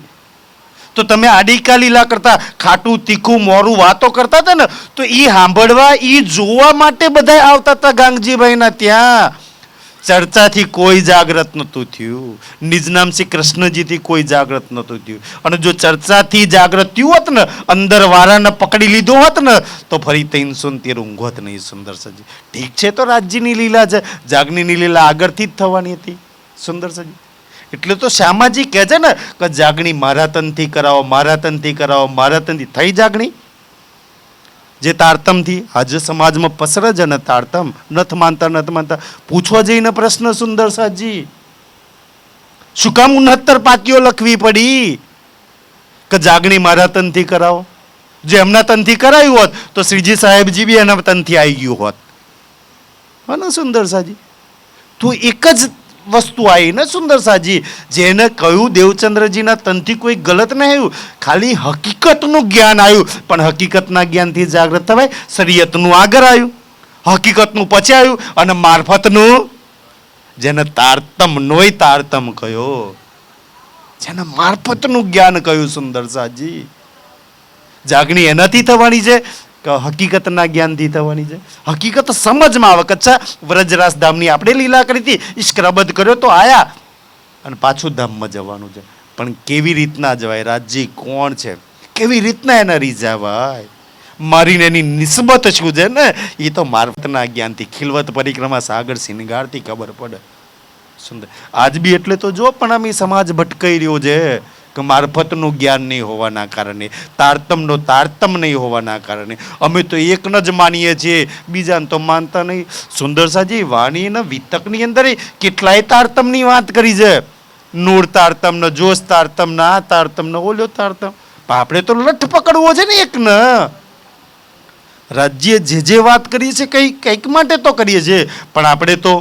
Speaker 2: તો તમે આડીકા લીલા કરતા ખાટું તીખું મોરું વાતો કરતા હતા ને, તો ઈ સાંભળવા ઈ જોવા માટે બધા આવતા હતા ગાંગજીભાઈના ત્યાં. ચર્ચાથી કોઈ જાગૃત નતું થયું, નિજ નામ શ્રી કૃષ્ણજીથી કોઈ જાગૃત નતું થયું. અને જો ચર્ચાથી જાગૃત થયું હોત ને, અંદર વાળાને પકડી લીધો હોત ને, તો ફરી 313 ઊંઘોત નહીં. સુંદર સજી. ઠીક છે, તો રાજ્યની લીલા છે, જાગણીની લીલા આગળથી જ થવાની હતી. સુંદર સજી. એટલે તો શ્યામાજી કહે છે ને કે જાગણી મારા તનથી કરાવો, મારા તનથી કરાવો, મારા તનથી થઈ જાગણી. જે તારતમથી આજે સમાજમાં પસરે છે ને, તારતમ નથી માનતા. પૂછવા જઈને પ્રશ્ન, સુંદર સાજી, શું કામ 69 પાકીઓ લખવી પડી કે જાગણી મારા તનથી કરાવો? જે એમના તનથી કરાયું હોત તો શ્રીજી સાહેબજી બી એના તનથી આવી ગયું હોત. હા ને સુંદર સાજી? તો એક જ વસ્તુ આવી ને સુંદર સાજી, જેને કહ્યું દેવચંદ્રજીના તનથી કોઈ ગલત નહીં આવ્યું, ખાલી હકીકતનું જ્ઞાન આવ્યું. પણ હકીકતના જ્ઞાનથી જાગૃત થવાય. શરીયતનું આગળ આવ્યું, હકીકતનું પછી આવ્યું, અને મારફતનું, જેને તારતમ નોય તારતમ કયો, જેને મારફતનું જ્ઞાન કહ્યું. સુંદર સાજી. જાગણી એનાથી થવાની છે કે હકીકતના જ્ઞાનથી થવાની છે? હકીકત સમજમાં આવે કે અચ્છા, વ્રજરાસ ધામની આપણે લીલા કરી હતી, ઈશ્કરબદ કર્યો તો આયા, અને પાછું ધામમાં જવાનું છે. પણ કેવી રીતના જવાય? રાજજી કોણ છે, કેવી રીતના એને રીઝાવાય? મારીને એની નિસ્બત શું છે ને, એ તો મારફતના જ્ઞાનથી, ખિલવત પરિક્રમા સાગર સિંગારથી ખબર પડે. સુંદર. આજ બી એટલે તો જો પણ આમ સમાજ ભટકાઈ રહ્યો છે કે મારફતનું જ્ઞાન નહીં હોવાના કારણે, તારતમનો તારતમ નહીં હોવાના કારણે અમે તો એકને જ માનીએ છીએ, બીજાને તો માનતા નહીં. સુંદર સાજી, વાણીના વિતકની અંદર કેટલાય તારતમની વાત કરી છે. નૂર તારતમ ને, જોશ તારતમ ને, આ તારતમ ને, ઓલો તારતમ. આપણે તો લઠ પકડવો છે ને એકને. રાજ્ય જે વાત કરીએ છીએ કંઈક માટે તો કરીએ છીએ, પણ આપણે તો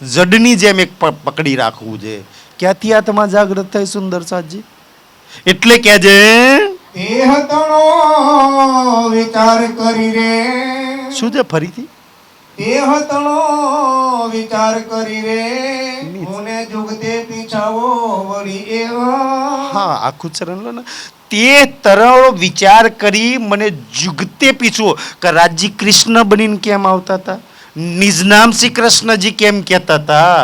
Speaker 2: જડની જેમ એક પકડી રાખવું છે. ક્યાંથી આત્મા જાગૃત થાય? સુંદર સાજી. એટલે કે છે
Speaker 3: દેહ તણો વિચાર કરી રે.
Speaker 2: શું છે ફરીથી?
Speaker 3: દેહ તણો વિચાર કરી રે, મને જુગતે પીછાવો વળી એવા.
Speaker 2: હા, આખું ચરણ લો ને. તે તરણો વિચાર કરી મને જુગતે પીછવો કે રાજજી કૃષ્ણ બનીને કેમ આવતા હતા? નિજ નામ શ્રી કૃષ્ણજી કેમ કહેતા હતા?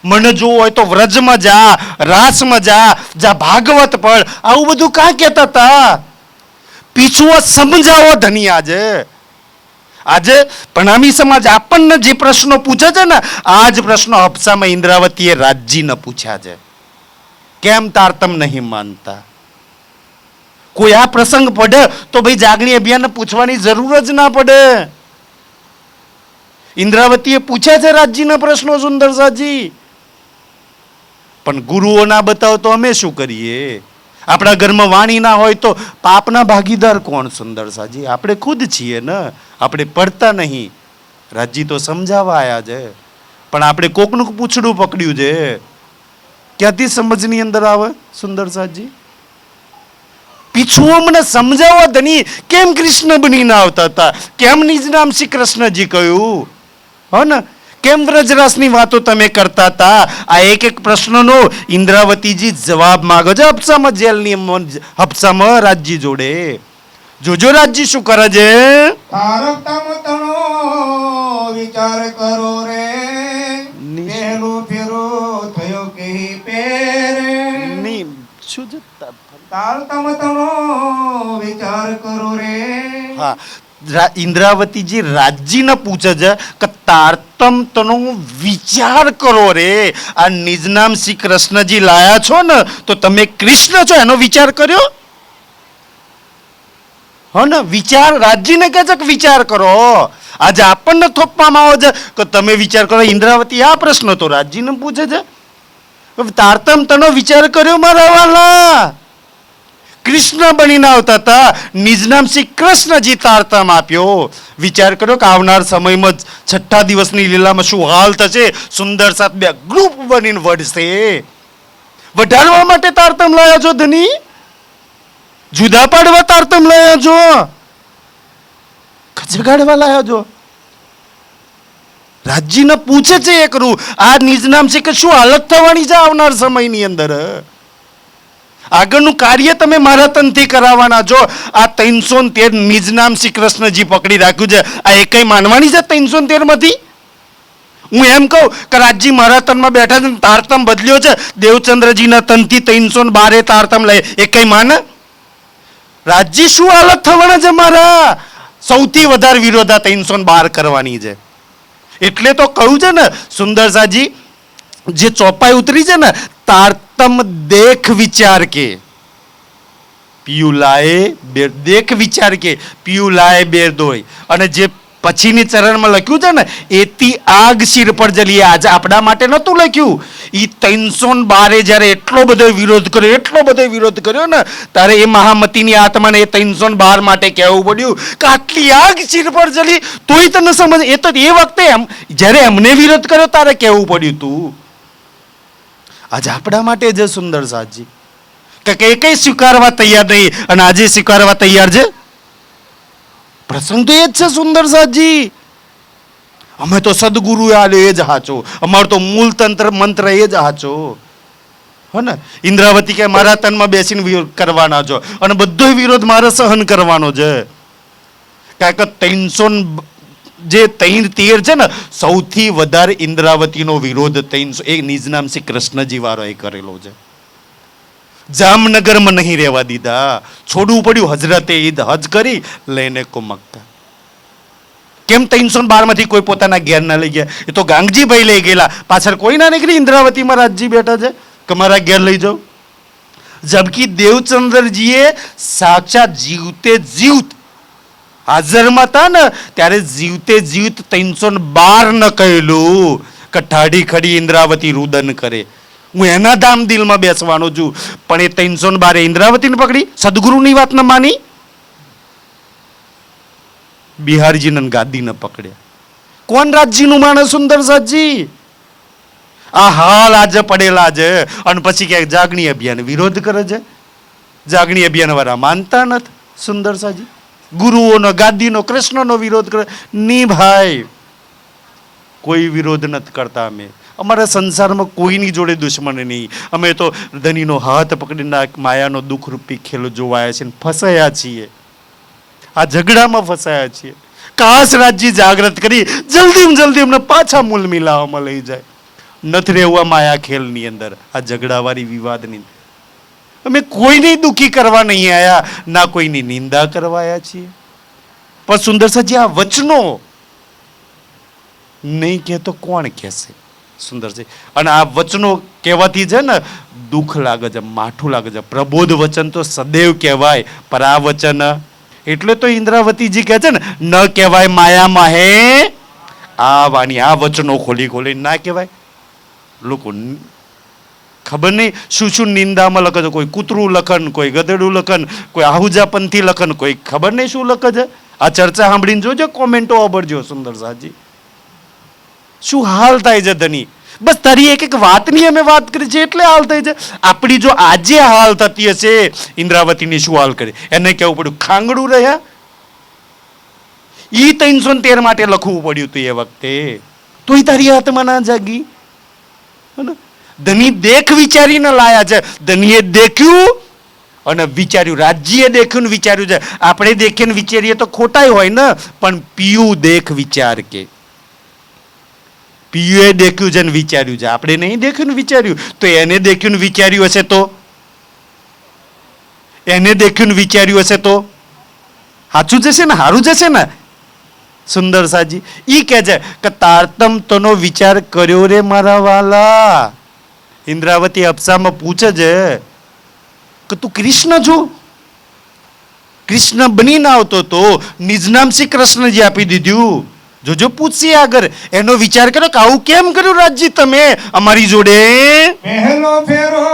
Speaker 2: મને જોવું હોય તો વ્રજમાં જા, રાસમાં જા ભાગવત પઢ, આવું બધું કાં કહેતા હતા? પીછવો સમજાવો ધની. આજે પ્રણામી સમાજ આપણને જે પ્રશ્નો પૂછે છે ને, આ જ પ્રશ્નો હફસામાં ઇન્દ્રાવતીએ રાજજીને પૂછ્યા છે. કેમ તારતમ નહીં માનતા? કોઈ આ પ્રસંગ પડે તો ભાઈ જાગણી અભિયાન પૂછવાની જરૂર જ ના પડે. ઇન્દ્રાવતીએ પૂછ્યા છે રાજજીના પ્રશ્નો. સુંદર સાજી. પણ ગુરુઓ ના બતાવો તો અમે શું કરીએ? આપણા ઘરમાં વાણી ના હોય તો પાપના ભાગીદાર કોણ? સુંદર સાજી, આપણે ખુદ છીએ ને. આપણે પડતા નહીં. રાજજી તો સમજાવવા આવ્યા છે, પણ આપણે કોકનું પૂછડું પકડ્યું છે. ક્યાંથી સમજની અંદર આવે? સુંદર સાજી. પીછુઓ મને સમજાવવા ધની, કેમ કૃષ્ણ બનીને આવતા હતા? કેમ નિજ નામ શ્રી કૃષ્ણજી કહ્યું? હો ને, કેમ વ્રજરાસની વાતો તમે કરતા હતા? આ એક એક પ્રશ્નનો ઇન્દ્રાવતીજી જવાબ માંગો છો હપ્સામાં જેલની હપ્સામાં રાજજી જોડે. જોજો રાજજી શું કરે છે.
Speaker 3: તારક તમ તણો વિચાર કરો રે, પહેલો ફેરો થયો કે પેરે.
Speaker 2: શું છે?
Speaker 3: તાર તમ તણો વિચાર કરો રે.
Speaker 2: હા, ઇન્દ્રાવતીજી રાજજીને પૂછે છે કે તારતમ તનો વિચાર કરો રે. આ નિજનામ શ્રી કૃષ્ણજી લાયા છો ને, તો તમે કૃષ્ણ છો એનો વિચાર કર્યો? હો ને, વિચાર રાજજીને કહે છે કે વિચાર કરો. આજે આપણને થોપવામાં આવે છે કે તમે વિચાર કરો. ઇન્દ્રાવતી આ પ્રશ્ન તો રાજજીને પૂછે છે. તારતમ તનો વિચાર કર્યો મારા વાલા? કૃષ્ણ બનીને આવતા હતા, નિજનામ શ્રી કૃષ્ણજી તારતમ આપ્યો. વિચાર કર્યો કે આવનાર સમયમાં છઠ્ઠા દિવસની લીલામાં શું હાલ થશે. સુંદર સાથ બે ગ્રુપ બનીને વઢશે. વઢાડવા માટે તારતમ લાયા છો ધની? જુદા પાડવા તારતમ લાયા છો? જગાડવા લાયા છો? રાજજીને પૂછે છે એક રૂ આ નિજનામ છે કે શું હાલત થવાની છે આવનાર સમયની અંદર. આગળનું કાર્ય તમે મારા તનથી કરાવવાના છો. આ 313 નિજનામ શ્રી કૃષ્ણજી પકડી રાખ્યું છે. આ એકઈ માનવાની છે 313 માંથી? હું એમ કહું કે રાજજી મારા તનમાં બેઠા છે, તારતમ બદલ્યો છે, દેવચંદ્રજીના તનથી 312 તારતમ લઈ, એકઈ માને? રાજજી શું હાલત થવાના છે મારા? સૌથી વધારે વિરોધ આ 312 કરવાની છે. એટલે તો કહું છે ને સુંદરસાજી, જે ચોપાઈ ઉતરી છે ને, તારતમ દેખ વિચાર કે પીયુ લાએ દેખ વિચાર કે પીયુ લાએ બેરદોય. અને જે પછીની ચરણમાં લખ્યું છે ને, એથી આગ શિર પર જલીએ. આજે આપણા માટે નતું લખ્યું. ઈ 312 જ્યારે એટલો બધો વિરોધ કર્યો ને, ત્યારે એ મહામતીની આત્માને એ 312 માટે કહેવું પડ્યું કે આટલી આગ શિર પર જલી તોય તને સમજ. એ તો એ વખતે જ્યારે એમને વિરોધ કર્યો તારે કહેવું પડ્યું તું. આજે આપણા માટે જ સુંદર સાજી કે કઈ સ્વીકારવા તૈયાર નહીં, અને આજે સ્વીકારવા તૈયાર છે. પ્રસંગ તો એ જ છે સુંદર સાજી. અમે તો સદગુરુ આલ્યો એ જ હાચો, અમારો તો મૂળ તંત્ર મંત્ર એ જ હાચો. હો ને, ઇન્દ્રાવતી કે મારા તનમાં બેસીને વિરોધ કરવાના છો, અને બધો વિરોધ મારે સહન કરવાનો છે. કારણ કે 313 છે ને, સૌથી વધારે ઇન્દ્રાવતીનો વિરોધ 300 એક નિજનામ શ્રી કૃષ્ણજી વાળો એ કરેલો છે. જામનગરમાં નહીં રહેવા દીધા, છોડવું પડ્યું. હજરતે ઈદ હજ કરી લઈને કો મક્કા. કેમ 312 માંથી કોઈ પોતાના ઘેર ના લઈ ગયા? એ તો ગાંગજીભાઈ લઈ ગયેલા, પાછળ કોઈ ના નીકળી. ઇન્દ્રાવતીમાં રાજજી બેઠા છે કે મારા ઘેર લઈ જાઓ. જબકી દેવચંદ્રજીએ સાક્ષાત જીવતે જીવત હાજરમાં હતા ને, ત્યારે જીવતે જીવત 312 ન કહેલું કે ઠાડી ખડી ઇન્દ્રાવતી રુદન કરે. હું એના ધામ દિલમાં બેસવાનો છું. પણ એ 312 ઇન્દ્રાવતીને પકડી, સદગુરુની વાત ન માની, બિહારજીને ગાદીને પકડ્યા. કોણ રાજજીનું માણસ સુંદર સાજી? આ હાલ આજે પડેલા છે. અને પછી ક્યાંક જાગણી અભિયાન વિરોધ કરે છે. જાગણી અભિયાન વાળા માનતા નથી સુંદર સાજી. ગુરુઓનો ગાદીનો કૃષ્ણનો વિરોધ કરે. ની ભાઈ, કોઈ વિરોધ નથી કરતા. અમે અમારા સંસારમાં કોઈની જોડે દુશ્મની નહીં. અમે તો ધનીનો હાથ પકડીને માયાનો દુઃખ રૂપી ખેલ જોવાયા છે, ફસાયા છીએ. આ ઝઘડામાં ફસાયા છીએ. કાશ રાજજી જાગૃત કરી જલ્દી અમને પાછા મૂળ મિલાવવામાં લઈ જાય. નથી રહેવા માયા ખેલની અંદર, આ ઝઘડાવાળી વિવાદની. અમે કોઈને દુઃખી કરવા નહીં આવ્યા, ના કોઈની નિંદા કરવા આવ્યા છીએ. પણ સુંદર સાજી, આ વચનો નહીં કહે તો કોણ કહેશે સુંદર છે. અને આ વચનો કહેવાથી છે ને દુઃખ લાગે છે, માઠું લાગે છે. પ્રબોધ વચન તો સદૈવ કહેવાય, પર આ વચન એટલે તો ઇન્દ્રાવતીજી કહે છે ને, ન કહેવાય માયામાં હે આ વાણી. આ વચનો ખોલી ના કહેવાય. લોકો ખબર નહીં શું નિંદામાં લખે છે. કોઈ કૂતરું લખન, કોઈ ગધેડું લખન, કોઈ આહુજાપંથી લખન, કોઈ ખબર નહીં શું લખે છે. આ ચર્ચા સાંભળીને જોજો, કોમેન્ટો અબરજો સુંદર સાજી. શું હાલ થાય છે ધની? બસ તારી એક એક વાતની અમે વાત કરી છે એટલે હાલ થાય છે. આપણી જો આજે હાલ થતી હશે, ઇન્દ્રાવતીની શું હાલ કરી? એને કહેવું પડ્યું ખાંગડું રહ્યા. ઈ 313 માટે લખવું પડ્યું હતું એ વખતે. તોય તારી આત્મા ના જાગી. ધની દેખ વિચારીને લાયા છે. ધનીએ દેખ્યું અને વિચાર્યું, રાજ્યએ દેખ્યું ને વિચાર્યું છે. આપણે દેખીને વિચારીએ તો ખોટાઈ હોય ને, પણ પિયું દેખ વિચાર કે. પિયુએ દેખ્યું છે ને વિચાર્યું છે, આપણે નહીં દેખ્યું ને વિચાર્યું. તો એને દેખ્યું ને વિચાર્યું હશે તો, એને દેખ્યું ને વિચાર્યું હશે તો સાચું જશે ને, સારું જશે ને. સુંદર સાજી ઈ કે છે કે તારતમ તનો વિચાર કર્યો રે મારા વાલા. ઇન્દ્રાવતી અપ્સામાં પૂછે છે કે તું કૃષ્ણ છો? કૃષ્ણ બનીને આવતો તો નિજ નામ શ્રી કૃષ્ણજી આપી દીધું. જોજો પૂછશે આગળ, એનો વિચાર કરો કે આવું કેમ કર્યું રાજજી તમે અમારી જોડે?
Speaker 3: પહેલો ફેરો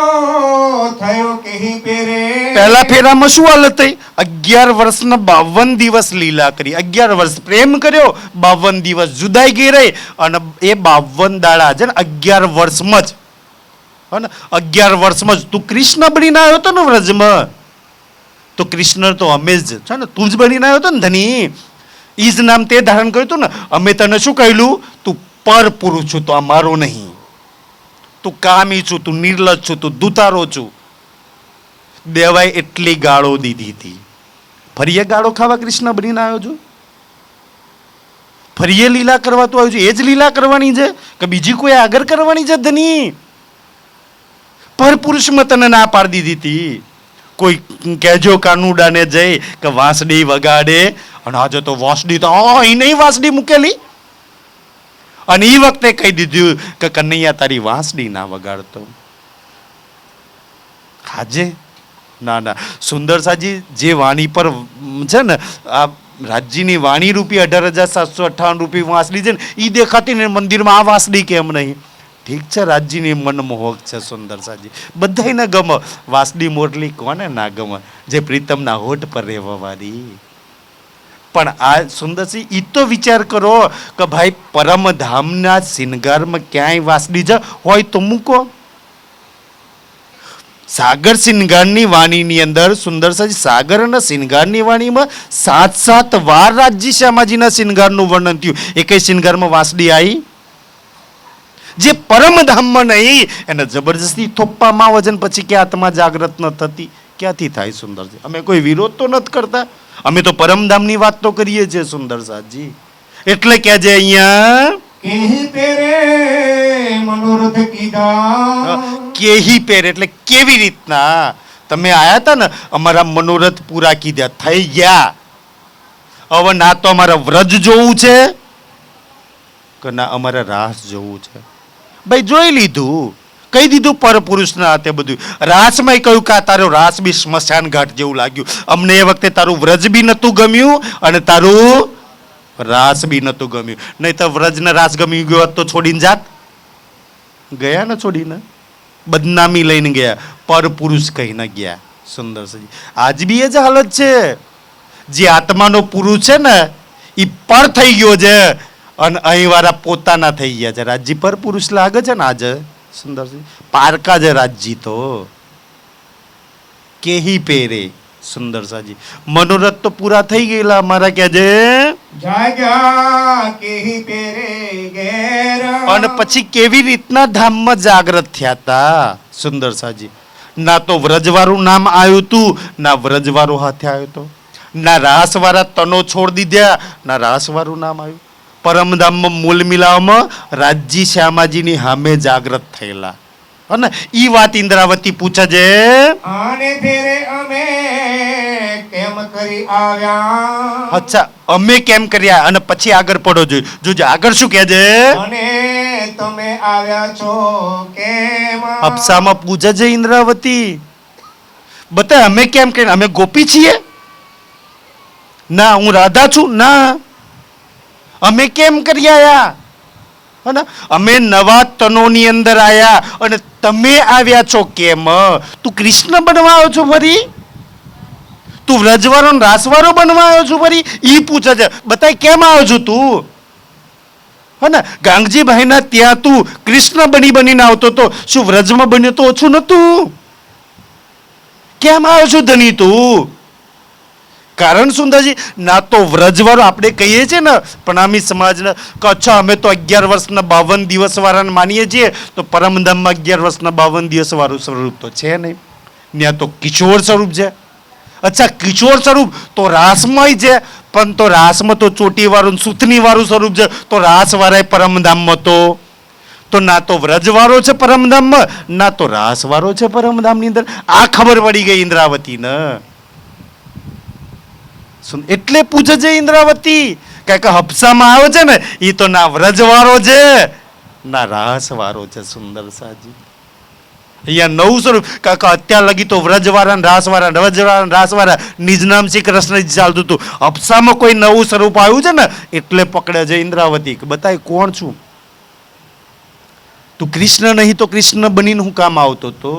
Speaker 3: થયો કેહી પેરે.
Speaker 2: પહેલા ફેરામાં શું હાલત થઈ? 11 વર્ષના 52 દિવસ લીલા કરી. 11 વર્ષ પ્રેમ કર્યો, 52 દિવસ જુદાઈ ગઈ રહી, અને એ 52 દાડા છે ને 11 વર્ષમાં જ, હે ને 11 વર્ષમાં જ તું કૃષ્ણ બનીને આવ્યો હતો ને વ્રજમાં. તો કૃષ્ણ તો અમે જ છે ને, તું જ બનીને આવ્યો હતો ને ધની. ઈ જ નામ તે ધારણ કર્યું હતું ને. અમે તને શું કહેલું? તું પર પુરુષ છું, તો આ મારો નહીં. તું કામી છું, તું નિર્લજ છું, તું દુતારો છું. દેવાય એટલી ગાળો દીધી હતી. ફરીએ ગાળો ખાવા કૃષ્ણ બનીને આવ્યો છું? ફરીએ લીલા કરવા તું આવ્યો છું? એ જ લીલા કરવાની છે કે બીજી કોઈ આગળ કરવાની છે ધની? પર પુરુષમાં તને ના પાડી દીધી હતી. કોઈ કહેજો કાનુડાને જઈ કે વાંસળી વગાડે, અને આજે તો વાંસળી તો અહીં નહીં વાંસળી મૂકેલી, અને એ વખતે કહી દીધું કે કનૈયા તારી વાંસળી ના વગાડતો. હાજે ના ના સુંદર સાજી જે વાણી પર છે ને, આ રાજ્યની વાણી રૂપી 18,758 રૂપિયા વાંસળી છે ને, એ દેખાતી ને મંદિરમાં આ વાંસળી કેમ નહીં? ઠીક છે, રાજ્યની મનમોહક છે સુંદર સાજી, બધાને ગમે. વાંસળી મોરલી કોને ના ગમે, જે પ્રીતમના હોઠ પર રહેવા વાળી. પણ આ સુંદરસિંહ ઈ તો વિચાર કરો કે ભાઈ પરમધામના શિનગારમાં ક્યાંય વાંસળી જ હોય તો મૂકો. સાગર શિનગારની વાણીની અંદર સુંદર સાજી, સાગર અને શિનગારની વાણીમાં 7 વાર રાજ્ય શ્યામાજીના શિનગારનું વર્ણન થયું. એકેય શિનગારમાં વાંસળી આવી? જે પરમધામમાં નહીં એને જબરજસ્તી થોપ્પામાં વજન પછી કે આત્મા જાગૃત ન થતી ક્યાંથી થાય? સુંદરજી અમે કોઈ વિરોધ તો નથી કરતા, અમે તો પરમધામની વાત તો કરીએ છીએ સુંદર સાજી. એટલે કે જે અહીંયા
Speaker 3: કેહી પેરે મનોરથ કીધા.
Speaker 2: કેહી પેરે એટલે કેવી રીતના તમે આયા હતા ને, અમારા મનોરથ પૂરા કીધા, થઈ ગયા. હવે ના તો અમારા વ્રજ જોવું છે કે ના અમારે રાસ જોવું છે. ભાઈ જોઈ લીધું, કહી દીધું પરપુરુષના હાથે બધું. રાસમાં કહ્યું કે તારો રાસ બી સ્મશાન ઘાટ જેવું લાગ્યું અમને. એ વખતે તારું વ્રજ બી નતું ગમ્યું અને તારું રાસ બી નતું ગમ્યું. નહીં તો વ્રજને રાસ ગમી ગયો હોત તો છોડીને જાત. ગયા ને છોડીને, બદનામી લઈને ગયા, પરપુરુષ કહીને ગયા. સુંદર છે. આજ બી એ જ હાલત છે. જે આત્માનો પુરુષ છે ને એ પર થઈ ગયો છે, અને અહીં વાળા પોતાના થઈ ગયા છે. રાજજી પર પુરુષ લાગે છે ને આજે સુંદર છે. પારકા છે રાજજી તો. કેહી પેરે સુંદર સાજી મનોરથ તો પૂરા થઈ ગયેલા અમારા કે છે.
Speaker 3: જાગ્યા કેહી પેરે ઘેર.
Speaker 2: અને પછી કેવી રીતના ધામમાં જાગૃત થયા હતા સુંદર સાજી? ના તો વ્રજવાળું નામ આવ્યું તું, ના વ્રજવાળું હાથે આવ્યો તો, ના રાસવાળા તનો છોડ દીધા, ના રાસવાળું નામ આવ્યું. પરમધામમાં મૂળ મિલાવવામાં રાજજી શ્યામાજીની સામે જાગૃત થયેલા. અને ઈ વાત ઇન્દ્રાવતી પૂછે છે,
Speaker 3: આને ફેરે અમે કેમ કરી આવ્યા.
Speaker 2: અચ્છા અમે કેમ કર્યા? અને પછી આગળ પડો જોઈએ. જોજો આગળ શું કહે છે?
Speaker 3: અને તમે આવ્યા છો કેમ?
Speaker 2: અપ્સામાં પૂછે છે ઇન્દ્રાવતી, બતા અમે કેમ કર્યા? અમે ગોપી છીએ? ના હું રાધા છું? ના અમે કેમ કરી આયા? અમે નવા તનોની અંદર આયા અને તમે આવ્યા છો કેમ? તું કૃષ્ણ બનવા આવ્યો છો ફરી? તું વ્રજવાળો ને રાસવાળો બનવા આવ્યો છો ફરી? ઈ પૂછે છે. બતાય કેમ આવ્યો છું તું? હે ને ગાંગજીભાઈ ના ત્યાં તું કૃષ્ણ બનીને આવતો તો શું વ્રજમાં બન્યો તો ઓછું નતું? કેમ આવ્યો છું ધની તું? કારણ સુંદરજી, ના તો વ્રજવાળો આપણે કહીએ છીએ ને પ્રણામી સમાજના કે અચ્છા અમે તો 11 વર્ષના 52 દિવસ વાળાને માનીએ છીએ, તો પરમધામમાં 11 વર્ષના 52 દિવસ વાળું સ્વરૂપ તો છે નહીં. ત્યાં તો કિશોર સ્વરૂપ છે. અચ્છા કિશોર સ્વરૂપ તો રાસમય છે, પણ તો રાસમાં તો ચોટી વાળું સુથની વાળું સ્વરૂપ છે, તો રાસ વાળા પરમધામમાં તો ના તો વ્રજવાળો છે પરમધામમાં, ના તો રાસવાળો છે પરમધામની અંદર. આ ખબર પડી ગઈ ઇન્દ્રાવતીને. એટલે પૂછે છે ઇન્દ્રાવતી કે હપ્સામાં આવે છે ને એ તો ના વ્રજવાળો છે ના રાસવાળો છે. સુંદર સાજી અહીંયા નવું સ્વરૂપ કાકા અત્યાર લગી તો વ્રજવાળા રાસવાળા નિજ નામ શ્રી કૃષ્ણ ચાલતું હતું. હપ્સામાં કોઈ નવું સ્વરૂપ આવ્યું છે ને એટલે પકડે છે ઇન્દ્રાવતી કે બતાય કોણ છું તું. કૃષ્ણ નહીં તો કૃષ્ણ બનીને હું કામ આવતો તો?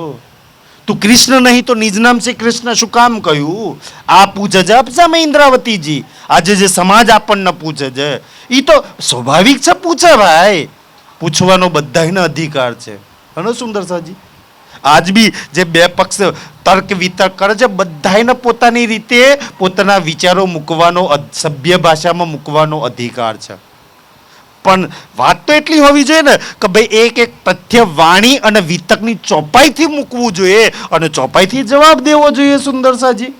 Speaker 2: તું કૃષ્ણ નહીં તો નિજ નામ શ્રી કૃષ્ણ શું કામ કહ્યું? આ પૂછે છે અપસામાં ઇન્દ્રાવતીજી. આજે જે સમાજ આપણને પૂછે છે એ તો સ્વાભાવિક છે પૂછે ભાઈ. પૂછવાનો બધાનો અધિકાર છે. હનો સુંદર સાજી, આજ બી જે બે પક્ષ તર્ક વિતર્ક કરે છે બધાને પોતાની રીતે પોતાના વિચારો મૂકવાનો સભ્ય ભાષામાં મૂકવાનો અધિકાર છે. પણ વાત તો એટલી હોવી જોઈએ ને કે ભાઈ એક એક તથ્ય વાણી અને વિતર્કની ચોપાઈથી મૂકવું જોઈએ અને ચોપાઈથી જવાબ દેવો જોઈએ. સુંદર સાજી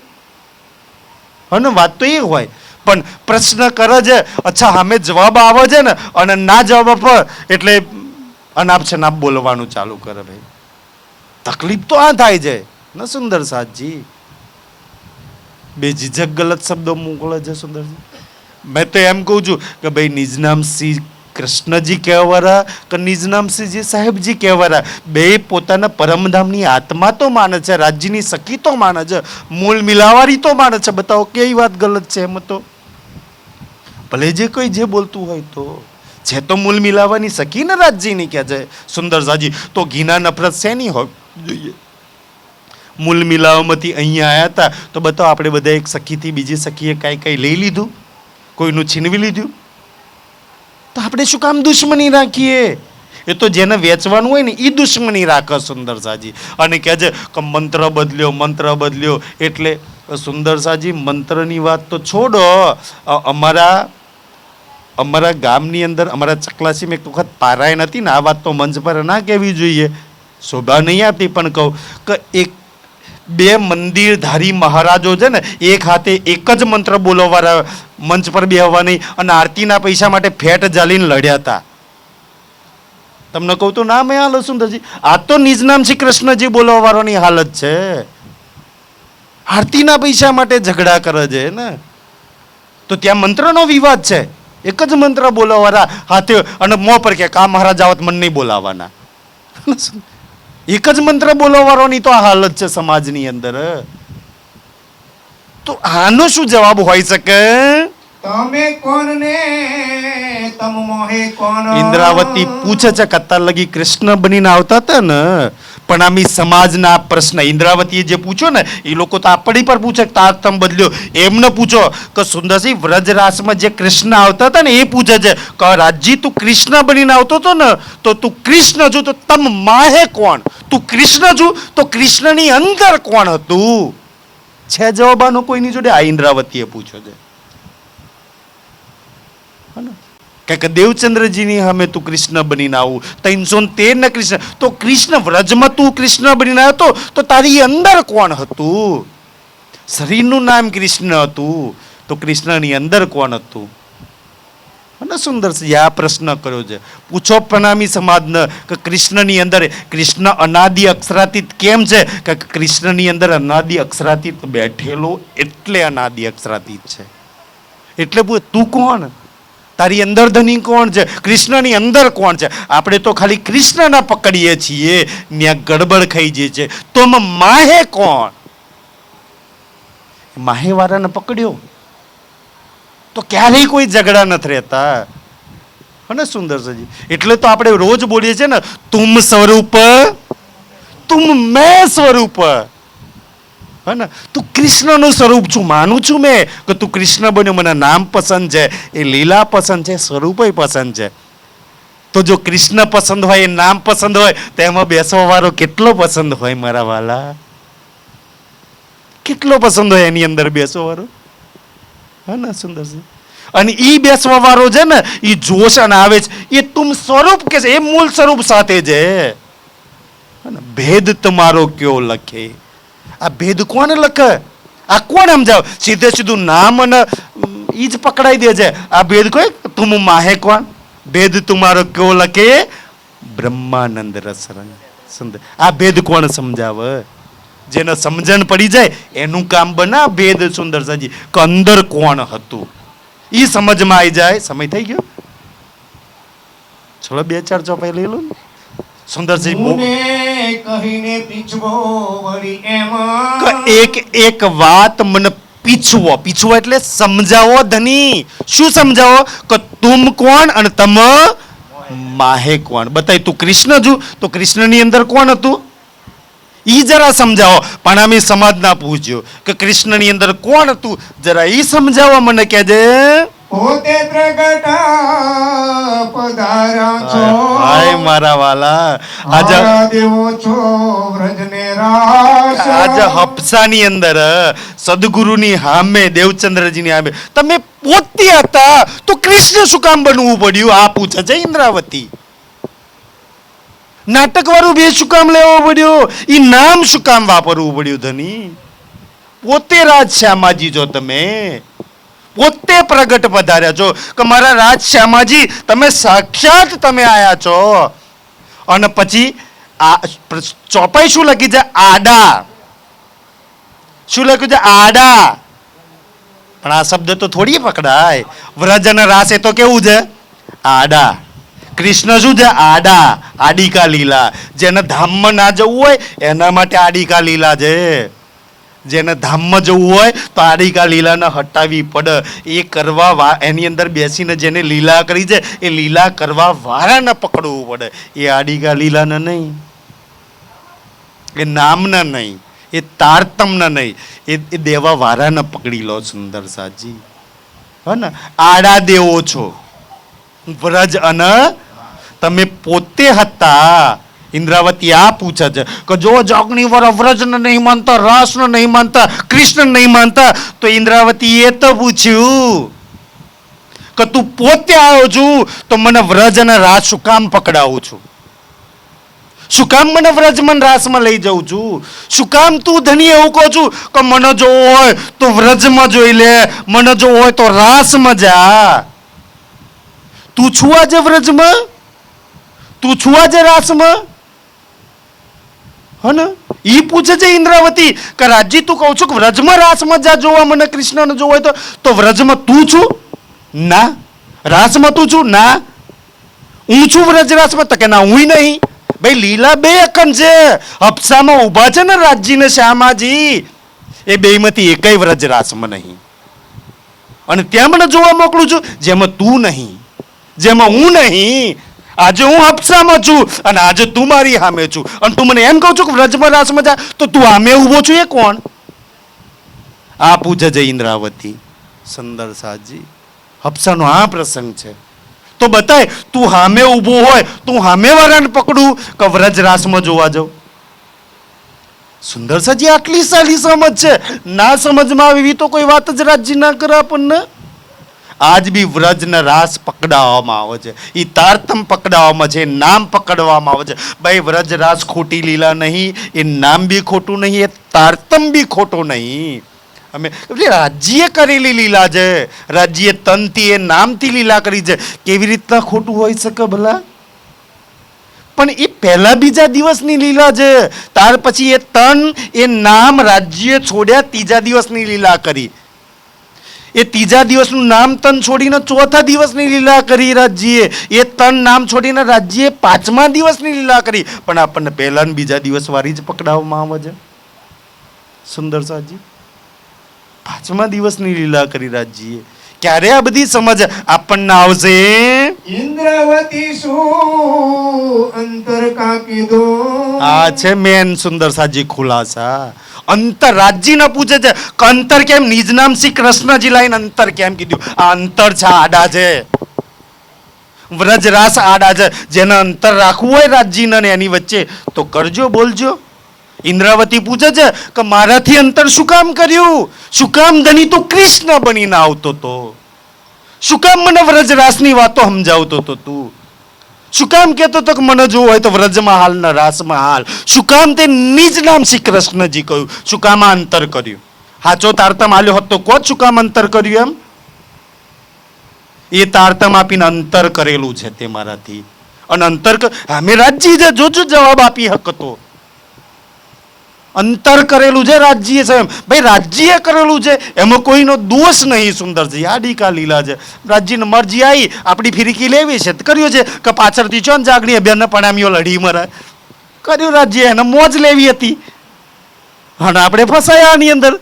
Speaker 2: અને વાત તો એ હોય. પણ પ્રશ્ન કરે છે અચ્છા સામે જવાબ આવે છે ને અને ના જવાબ આપે એટલે અનાપ શનાપ બોલવાનું ચાલુ કરે. ભાઈ તકલીફ તો આ થાય છે ને સુંદર સાજી. બે ઝીઝક ગલત શબ્દો મોકલે છે સુંદરજી. મેં તો એમ કહું છું કે ભાઈ નિજ નામ શ્રી કૃષ્ણજી કહેવારા કે નિજ નામ શ્રીજી સાહેબજી કહેવારા બે પોતાના પરમધામની આત્મા તો માને છે, રાજ્યની સખી તો માને છે, મૂળ મિલાવારી તો માને છે. બતાવો કઈ વાત ગલત છે એમ? તો ભલે જે કોઈ જે બોલતું હોય તો છે તો મૂળ મિલાવાની સખી ને રાજ્યની કે છે સુંદર સાજી. તો ઘીના નફરત શેની હોય જોઈએ? મૂળ મિલાવવામાંથી અહીંયા આવ્યા હતા તો બતાવો આપણે બધા એક સખીથી બીજી સખીએ કાંઈ લઈ લીધું, કોઈનું છીનવી લીધું, તો આપણે શું કામ દુશ્મની રાખીએ? એ તો જેને વેચવાનું હોય ને એ દુશ્મની રાખે સુંદર સાજી. અને કહે છે કે મંત્ર બદલ્યો એટલે સુંદર સાજી મંત્રની વાત તો છોડો. અમારા ગામની અંદર અમારા ચકલાસીમાં એક વખત પારાયણ હતી ને, આ વાત તો મંચ પર ના કહેવી જોઈએ, શોભા નહીં આપતી, પણ કહું કે એક બે મંદિરધારી મહારાજો છે ને એક હાથે એક જ મંત્ર બોલવાવાળા મંચ પર બેહવા નહીં અને આરતીના પૈસા માટે ફેટ જાલીને લડ્યા હતા. તમને કહું તો ના મેં હાલ સુંદરજી, આ તો નિજ નામ શ્રી કૃષ્ણજી બોલવાવાળાની હાલત છે. આરતીના પૈસા માટે ઝઘડા કરે છે ને, તો ત્યાં મંત્રનો વિવાદ છે. એક જ મંત્ર બોલવાવાળા હાથે અને મોં પર કે કા મહારાજ આવત મન નહીં બોલાવાના. એક જ મંત્ર બોલવાવાળાની તો આ હાલત છે સમાજની અંદર. તો આનો શું જવાબ હોઈ શકે?
Speaker 3: તમે કોણ ને તમ મોહે કોણ?
Speaker 2: ઇન્દ્રાવતી પૂછે છે કતાર લગી કૃષ્ણ બનીને આવતા હતા ને, પણ આમી સમાજના પ્રશ્ન ઇન્દ્રાવતીએ જે પૂછ્યો ને એ લોકો તો આપણી પર પૂછે તારતમ બદલ્યો. એમને પૂછો કે સુંદરસિંહ વ્રજરાસમાં જે કૃષ્ણ આવતા હતા ને એ પૂછે છે કે રાજજી તું કૃષ્ણ બનીને આવતો હતો ને તો તું કૃષ્ણ છું તો તમ માહે કોણ? તું કૃષ્ણ છું તો કૃષ્ણની અંદર કોણ હતું? છે જવાબ આનો કોઈની જોડે? આ ઇન્દ્રાવતીએ પૂછ્યો છે કે દેવચંદ્રજીની સામે તું કૃષ્ણ બનીને આવું 313 ને કૃષ્ણ તો કૃષ્ણ વ્રજમાં તું કૃષ્ણ બનીને આવ્યો તો તારી અંદર કોણ હતું? શરીરનું નામ કૃષ્ણ હતું તો કૃષ્ણની અંદર કોણ હતું? અને સુંદર છે આ પ્રશ્ન કર્યો છે. પૂછો પ્રણામી સમાજને કે કૃષ્ણની અંદર કૃષ્ણ અનાદિ અક્ષરાતીત કેમ છે? કે કૃષ્ણની અંદર અનાદિ અક્ષરાતીત બેઠેલો એટલે અનાદિ અક્ષરાતીત છે. એટલે તું કોણ? તારી અંદર ધની કોણ છે? કૃષ્ણની અંદર કોણ છે? આપણે તો ખાલી કૃષ્ણના પકડીએ છીએ, ત્યાં ગડબડ ખાઈ જાય છે. તો માહે કોણ? માહે વાળાને પકડ્યો તો ક્યારેય કોઈ ઝઘડા નથી રહેતા. અને સુંદર સજી એટલે તો આપણે રોજ બોલીએ છીએ ને તુમ સ્વરૂપ તુમ મેં સ્વરૂપ. હે ને, તું કૃષ્ણનું સ્વરૂપ છું માનું છું મેં કે તું કૃષ્ણ બન્યો. મને નામ પસંદ છે, એ લીલા પસંદ છે, સ્વરૂપ પસંદ છે. તો જો કૃષ્ણ પસંદ હોય, એ નામ પસંદ હોય તો એમાં બેસવા વાળો કેટલો પસંદ હોય મારા વાલા? કેટલો પસંદ હોય એની અંદર બેસવા વાળો? હા ને સુંદરજી? અને ઈ બેસવા વાળો છે ને, ઈ જોશ અને આવે છે, એ તુમ સ્વરૂપ કે છે, એ મૂળ સ્વરૂપ સાથે છે. ભેદ તમારો કયો લખે? આ ભેદ કોણ લખે? આ કોણ સમજાવ? સીધે સીધું નામ અને ઈ જ પકડાઈ દે છે. આ ભેદ કોઈ તુમ માહે કોણ? ભેદ તમારો કયો લખે? બ્રહ્માનંદ રસરંગ સુંદર. આ ભેદ કોણ સમજાવે? જેને સમજણ પડી જાય એનું કામ બના ભેદ સુંદર સાજી કે અંદર કોણ હતું ઈ સમજમાં આવી જાય. સમય થઈ ગયો, ચલો 2-4 ચોપાઈ લઈ લો ને. સુંદરજી
Speaker 3: કહીને પીછવો વળી એમાં
Speaker 2: એક વાત મને પીછવો. પીછવો એટલે સમજાવો ધની. શું સમજાવો? કે તુમ કોણ અને તમ માહે કોણ? બતાય. તું કૃષ્ણ છું તો કૃષ્ણની અંદર કોણ હતું ઈ જરા સમજાવો. પણ અમે સમાજના પૂછ્યો કે કૃષ્ણની અંદર કોણ હતું, જરા ઈ સમજાવો મને કહેજે.
Speaker 3: પોતે પ્રગટ પધાર્યા છો,
Speaker 2: હાય મારા વાલા. આજે
Speaker 3: દેવો છો વ્રજને રાસ.
Speaker 2: આજે હપ્સાની અંદર સદગુરુની સામે, દેવચંદ્રજીની સામે તમે પોતે હતા તો કૃષ્ણ શું કામ બનવું પડ્યું? આ પૂછે છે ઇન્દ્રાવતી. નાટક વાળું બે શું કામ લેવો પડ્યો? ઈ નામ શું કામ વાપરવું પડ્યું ધની? પોતે રાજ શ્યામાજી જો તમે પોતે પ્રગટ પધાર્યા છો કે મારા રાજ શ્યામાજી તમે સાક્ષાત તમે આયા છો. અને પછી આ ચોપાઈ શું લખી છે? આડા. શું લખ્યું છે? આડા. પણ આ શબ્દ તો થોડી પકડાય. વ્રજ અને રાસ એ તો કેવું છે? આડા. કૃષ્ણ શું છે? આડા. આડિકા લીલા. જેને ધામમાં ના જવું હોય એના માટે આડિકા લીલા છે. જેને ધામમાં જવું હોય તો આડિકા લીલાને હટાવી પડે. એ કરવા એની અંદર બેસીને જેને લીલા કરી છે એ લીલા કરવા વાળાને પકડવું પડે. એ આડિકા લીલાને નહીં, એ નામના નહીં, એ તારતમના નહીં, એ દેવા વાળાને પકડી લો સુંદર સાજી. હે ને? આડા દેવો છો વ્રજ અને તમે પોતે હતા. ઇન્દ્રાવતી આ પૂછે છે કે જો જગની વર વ્રજને નહીં માનતા, રસને નહીં માનતા, કૃષ્ણ નહીં માનતા, તો ઇન્દ્રાવતી એ તો પૂછ્યું કે તું પોતે આવ્યો છું તો મને વ્રજ અને રાસ શું કામ પકડાવું છું? શું કામ મને વ્રજમાં રાસમાં લઈ જાઉં છું? શું કામ તું ધની એવું કહું છું કે મને જોવું હોય તો વ્રજમાં જોઈ લે, મને જોવું હોય તો રાસમાં જા? તું છું આજે વ્રજમાં? તું છું આજે રાસમાં? હે ને? ઈ પૂછે છે ઇન્દ્રાવતી કે રાજજી તું કહું છું કે વ્રજમાં રાસમાં જા જોવા મને કૃષ્ણને જોવા હોય તો વ્રજમાં તું છું? ના. રાસમાં તું છું? ના. હું છું વ્રજ રાસમાં? તો કે ના હું નહીં. ભાઈ લીલા બે અખંડ છે. હપ્સામાં ઊભા છે ને રાજજી ને શ્યામાજી, એ બેમાંથી એકેય વ્રજ રાસમાં નહીં. અને ત્યાં મને જોવા મોકલું છું જેમાં તું નહીં, જેમાં હું નહીં. આજે હું હપ્સામાં છું અને આજે તું મારી સામે છું, અને તું મને એમ કહું છું કે વ્રજમાં રાસમાં જા, તો તું સામે ઊભો છું એ કોણ? આ પૂછે છે ઇન્દ્રાવતી. સુંદર સાજી હપ્સાનો આ પ્રસંગ છે. તો બતાય તું સામે ઊભો હોય, તું સામે વાળાને પકડું કે વ્રજ રાસમાં જોવા જાઉં? સુંદર સાજી આટલી સારી સમજ છે. ના સમજમાં આવે એવી તો કોઈ વાત જ રાજજી ના કરે આપણને. આજ બી વ્રજના રાસ પકડાવવામાં આવે છે, એ તારતમ પકડાવવામાં છે, નામ પકડવામાં આવે છે. ભાઈ વ્રજ રાસ ખોટી લીલા નહીં, એ નામ બી ખોટું નહીં, એ તારતમ બી ખોટું નહીં. અમે રાજ્યે કરેલી લીલા છે, રાજ્યે તનથી એ નામથી લીલા કરી છે. કેવી રીતના ખોટું હોઈ શકે ભલા? પણ એ પહેલા બીજા દિવસની લીલા છે. ત્યાર પછી એ તન એ નામ રાજ્ય છોડ્યા, ત્રીજા દિવસની લીલા કરી. એ ત્રીજા દિવસનું નામ તન છોડીને ચોથા દિવસની લીલા કરી રાજ્યે. એ તન નામ છોડીને રાજ્યે પાંચમા દિવસની લીલા કરી. પણ આપણને પહેલા ને બીજા દિવસ વાળી જ પકડાવવામાં આવે છે. સુંદર સાજી પાંચમા દિવસની લીલા કરી રાજ્યે. ક્યારે આ બધી સમજ આપણને આવશે?
Speaker 3: ઇન્દ્રાવતી શું અંતર કા કીધું?
Speaker 2: આ છે મેન સુંદર સાજી ખુલાસા. અંતર રાજ્યને પૂછે છે કે અંતર કેમ? નિજ નામ શ્રી કૃષ્ણજી લાઈને અંતર કેમ કીધું? આ અંતર છે, આડા છે. વ્રજ રાસ આડા છે. જેને અંતર રાખવું હોય રાજ્યને એની વચ્ચે તો કરજો, બોલજો. ઇન્દ્રાવતી પૂછે છે કે મારાથી અંતર શું કામ કર્યું? શું કામ ધની તું કૃષ્ણ બનીને આવતો તો? શું કામ મને વ્રજરાસની વાતો સમજાવતો તો તું? શું કામ કહેતો તો કે મને જોવું હોય તો વ્રજમાં હાલ ને રાસમાં હાલ? શું કામ તે નિજ નામ શ્રી કૃષ્ણજી કહ્યું? શું કામ આ અંતર કર્યું? હાચો તારતમ આલ્યો હોત તો કોત શું કામ અંતર કર્યું એમ? એ તારતમ આપીને અંતર કરેલું છે તે મારાથી. અને અંતર અમે રાજજી છે જોજો જવાબ આપી શકતો. અંતર કરેલું છે રાજ્ય છે એમ. ભાઈ રાજ્ય કરેલું છે એમાં કોઈનો દોષ નહીં. સુંદરજી આડીકા લીલા છે. રાજ્યને મરજી આવી આપણી ફિરકી લેવી છે કર્યું છે કે પાછળથી ચોન જાગણી અભિયાન પણામીઓ લડી મરે કર્યું. રાજ્ય એને મોજ લેવી હતી અને આપણે ફસાયા આની અંદર.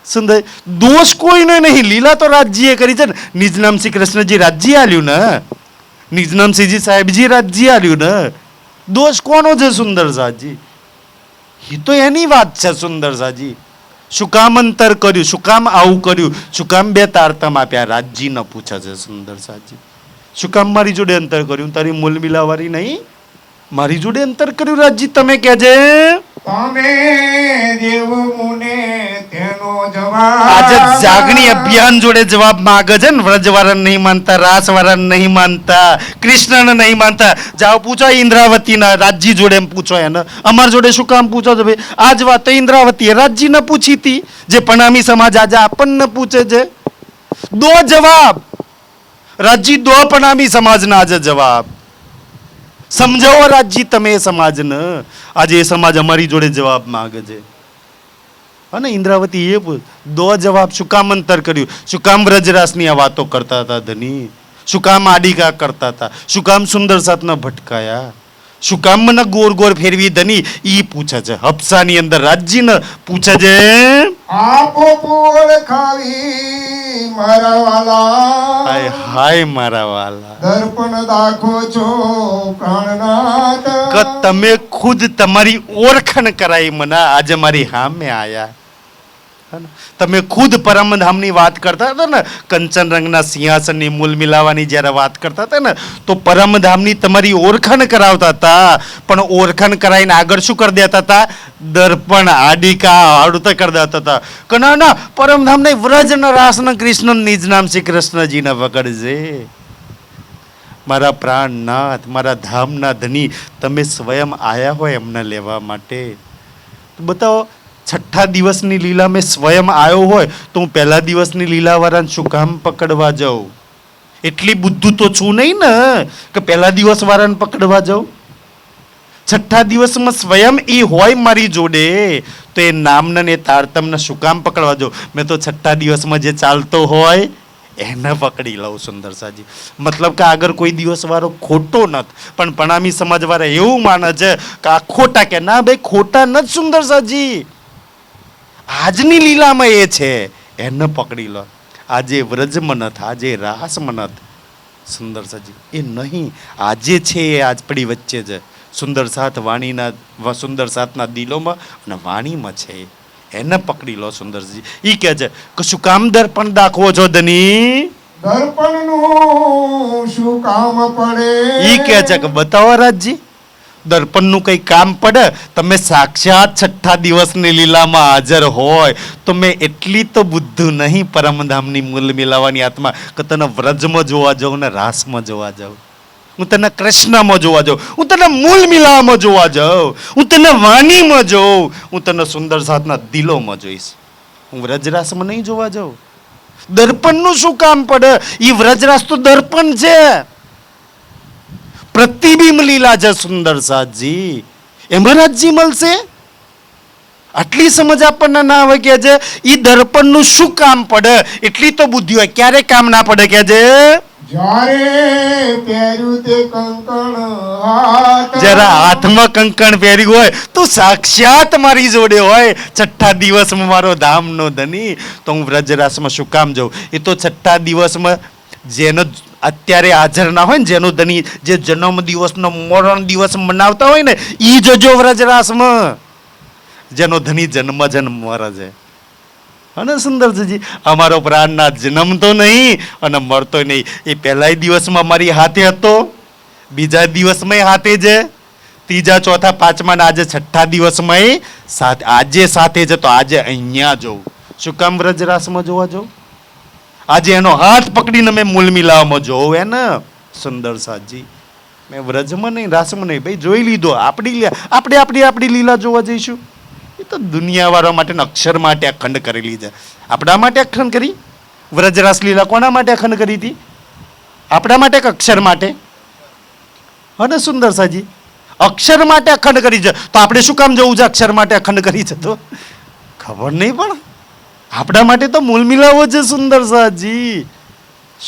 Speaker 2: સુંદર દોષ કોઈનો નહીં. લીલા તો રાજ્ય કરી છે ને. નિજનામ શ્રી કૃષ્ણજી રાજ્ય આલ્યું ને. નિજનામ શ્રીજી સાહેબજી રાજ્ય આલ્યું ને. દોષ કોનો છે સુંદર સાજી? એ તો એની વાત છે સુંદર સાજી. શું કામ અંતર કર્યું? શું કામ આવું કર્યું? શું કામ બે તારતમ આપ્યા? રાજજી ન પૂછે છે સુંદર સાજી. શું કામ મારી જોડે અંતર કર્યું? તારી મૂલ મિલાવારી નહીં મારી જોડે અંતર કર્યું રાજજી? તમે કહેજે
Speaker 3: તમે દેવ મુને તેનો જવાબ.
Speaker 2: આજે જાગણી અભિયાન જોડે જવાબ માંગે છે ને. વ્રજવાળાને નહીં માનતા, રાસવાળાને નહીં માનતા, કૃષ્ણને નહીં માનતા. જાઓ પૂછો ઇન્દ્રાવતીના રાજજી જોડે એમ પૂછો એને. અમાર જોડે શું કામ પૂછો છો ભાઈ? આજ વાત તો ઇન્દ્રાવતીએ રાજજીને પૂછી હતી જે પણામી સમાજ આજે આપણને પૂછે છે. દો જવાબ રાજજી, દો પણામી સમાજના આજે જવાબ. સમજાવો રાજજી તમે એ સમાજને. આજે એ સમાજ અમારી જોડે જવાબ માંગે છે. અને ઇન્દ્રાવતી એ દો જવાબ. શું કામ અંતર કર્યું? શું કામ વ્રજરાસની આ વાતો કરતા હતા ધની? શું કામ આડીકા કરતા હતા? શું કામ સુંદર સાથના ભટકાયા? શું કામ મને ગોર ગોર ફેરવી ધની? ઈ પૂછે છે હપ્સાની અંદર. રાજજીને પૂછે છે
Speaker 3: આપો પોળ ખાવી મારા વાલા.
Speaker 2: હાય હાય મારા વાલા,
Speaker 3: દર્પણ દાખો છો પ્રાણનાથ.
Speaker 2: કે તમે ખુદ તમારી ઓળખાણ કરાઈ મને. આજે મારી સામે આયા. તમે ખુદ પરમધામની વાત કરતા હતા ને. કંચન રંગના સિંહાસનની મૂલ મિલાવાની જ્યારે વાત કરતા હતા ને તો પરમધામની તમારી ઓળખાણ કરાવતા હતા. પણ ઓળખાણ કરાવીને આગળ શું કરી દેતા હતા? દર્પણ આડીકા હળતા કરી દેતા હતા કે ના ના પરમધામ નહીં, વ્રજ ન રાસ ન કૃષ્ણ નિજ નામ શ્રી કૃષ્ણજીને વગડજે. મારા પ્રાણનાથ, મારા ધામના ધની, તમે સ્વયં આયા હોય એમને લેવા માટે. બતાવો છઠ્ઠા દિવસની લીલા મેં સ્વયં આવ્યો હોય તો હું પહેલા દિવસની લીલાવાળાને શું કામ પકડવા જાઉં? એટલી બુદ્ધુ તો છું નહીં ને કે પહેલા દિવસ વાળાને પકડવા જાઉં. છઠ્ઠા દિવસમાં સ્વયં એ હોય મારી જોડે તો એ નામને ને તારતમને શું કામ પકડવા જાઉં? મેં તો છઠ્ઠા દિવસમાં જે ચાલતો હોય એને પકડી લઉં. સુંદર સાજી મતલબ કે આગળ કોઈ દિવસ વાળો ખોટો નથી. પણ પણામી સમાજ વાળા એવું માને છે કે આ ખોટા. કે ના ભાઈ ખોટા નથી સુંદર સાજી. આજની લીલામાં એ છે એને પકડી લો. આજે વ્રજ મનત, આજે રાસ મનત સુંદર સાજી એ નહીં. આજે છે એ આજ પડી વચ્ચે છે. સુંદર સાથ વાણીના, સુંદર સાથના દિલોમાં અને વાણીમાં છે. એને પકડી લો સુંદરજી. ઈ કહે છે કે શું કામ દર્પણ દાખવો છો ધની?
Speaker 3: દર્પણનું શું કામ પડે?
Speaker 2: ઈ કહે છે કે બતાવો રાજજી દર્પણનું કઈ કામ પડે? તમે સાક્ષાત છઠ્ઠા દિવસની લીલામાં હાજર હોય તો મેં એટલી તો બુદ્ધુ નહીં પરમધામની મૂલ મિલાવાની આત્મા કે તને વ્રજમાં જોવા જાઉં ને રાસમાં જોવા જાઉં. હું તને કૃષ્ણમાં જોવા જાઉં, હું તને મૂલ મિલાવામાં જોવા જાઉં, હું તને વાણીમાં જોઉં, હું તને સુંદર સાથના દિલોમાં જોઈશ. હું વ્રજરાસમાં નહીં જોવા જાઉં. દર્પણનું શું કામ પડે? એ વ્રજરાસ તો દર્પણ છે, પ્રતિબિંબ લીલા છે સુંદર સાજી. એમાં રાજજી મળશે. આટલી સમજ આપણને ના આવે કે છે ઈ દર્પણનું શું કામ પડે? એટલી તો બુદ્ધિ હોય. ક્યારે કામ ના પડે કે છે?
Speaker 3: જ્યારે પહેર્યું તે કંકણ હાથ.
Speaker 2: જરા હાથમાં કંકણ પહેર્યું હોય તો સાક્ષાત મારી જોડે હોય. છઠ્ઠા દિવસમાં મારો ધામનો ધની તો હું વ્રજરાસમાં શું કામ જાઉં? એ તો છઠ્ઠા દિવસમાં જેનો અત્યારે હાજર ના હોય ને, જેનો ધની જે જન્મ દિવસનો મરણ દિવસ મનાવતા હોય ને ઈ જોજો વ્રજરાસમાં. જેનો ધની જન્મ મરે છે. અને સુંદરજી અમારો પ્રાણનાથ જન્મતો નહીં અને મરતો નહીં. એ પહેલા દિવસમાં મારી હાથે હતો, બીજા દિવસમાં હાથે છે, ત્રીજા ચોથા પાંચમા ને આજે છઠ્ઠા દિવસમાં આજે સાથે છે તો આજે અહીંયા જવું. શું કામ વ્રજરાસમાં જોવા જવું? આજે એનો હાથ પકડીને મેં મૂલ મિલાવવામાં જોઉં એને સુંદર સાજી. મેં વ્રજમાં નહીં રાસમાં નહીં ભાઈ જોઈ લીધો. આપણી લીલા જોવા જઈશું. એ તો દુનિયાવાળા માટે અક્ષર માટે અખંડ કરેલી છે. આપણા માટે અખંડ કરી? વ્રજરાસ લીલા કોના માટે અખંડ કરી હતી? આપણા માટે કે અક્ષર માટે? અને સુંદર સાજી અક્ષર માટે અખંડ કરી છે તો આપણે શું કામ જવું છે? અક્ષર માટે અખંડ કરી છે તો ખબર નહીં, પણ આપણા માટે તો મૂલ મિલાવો છે સુંદર સાજી.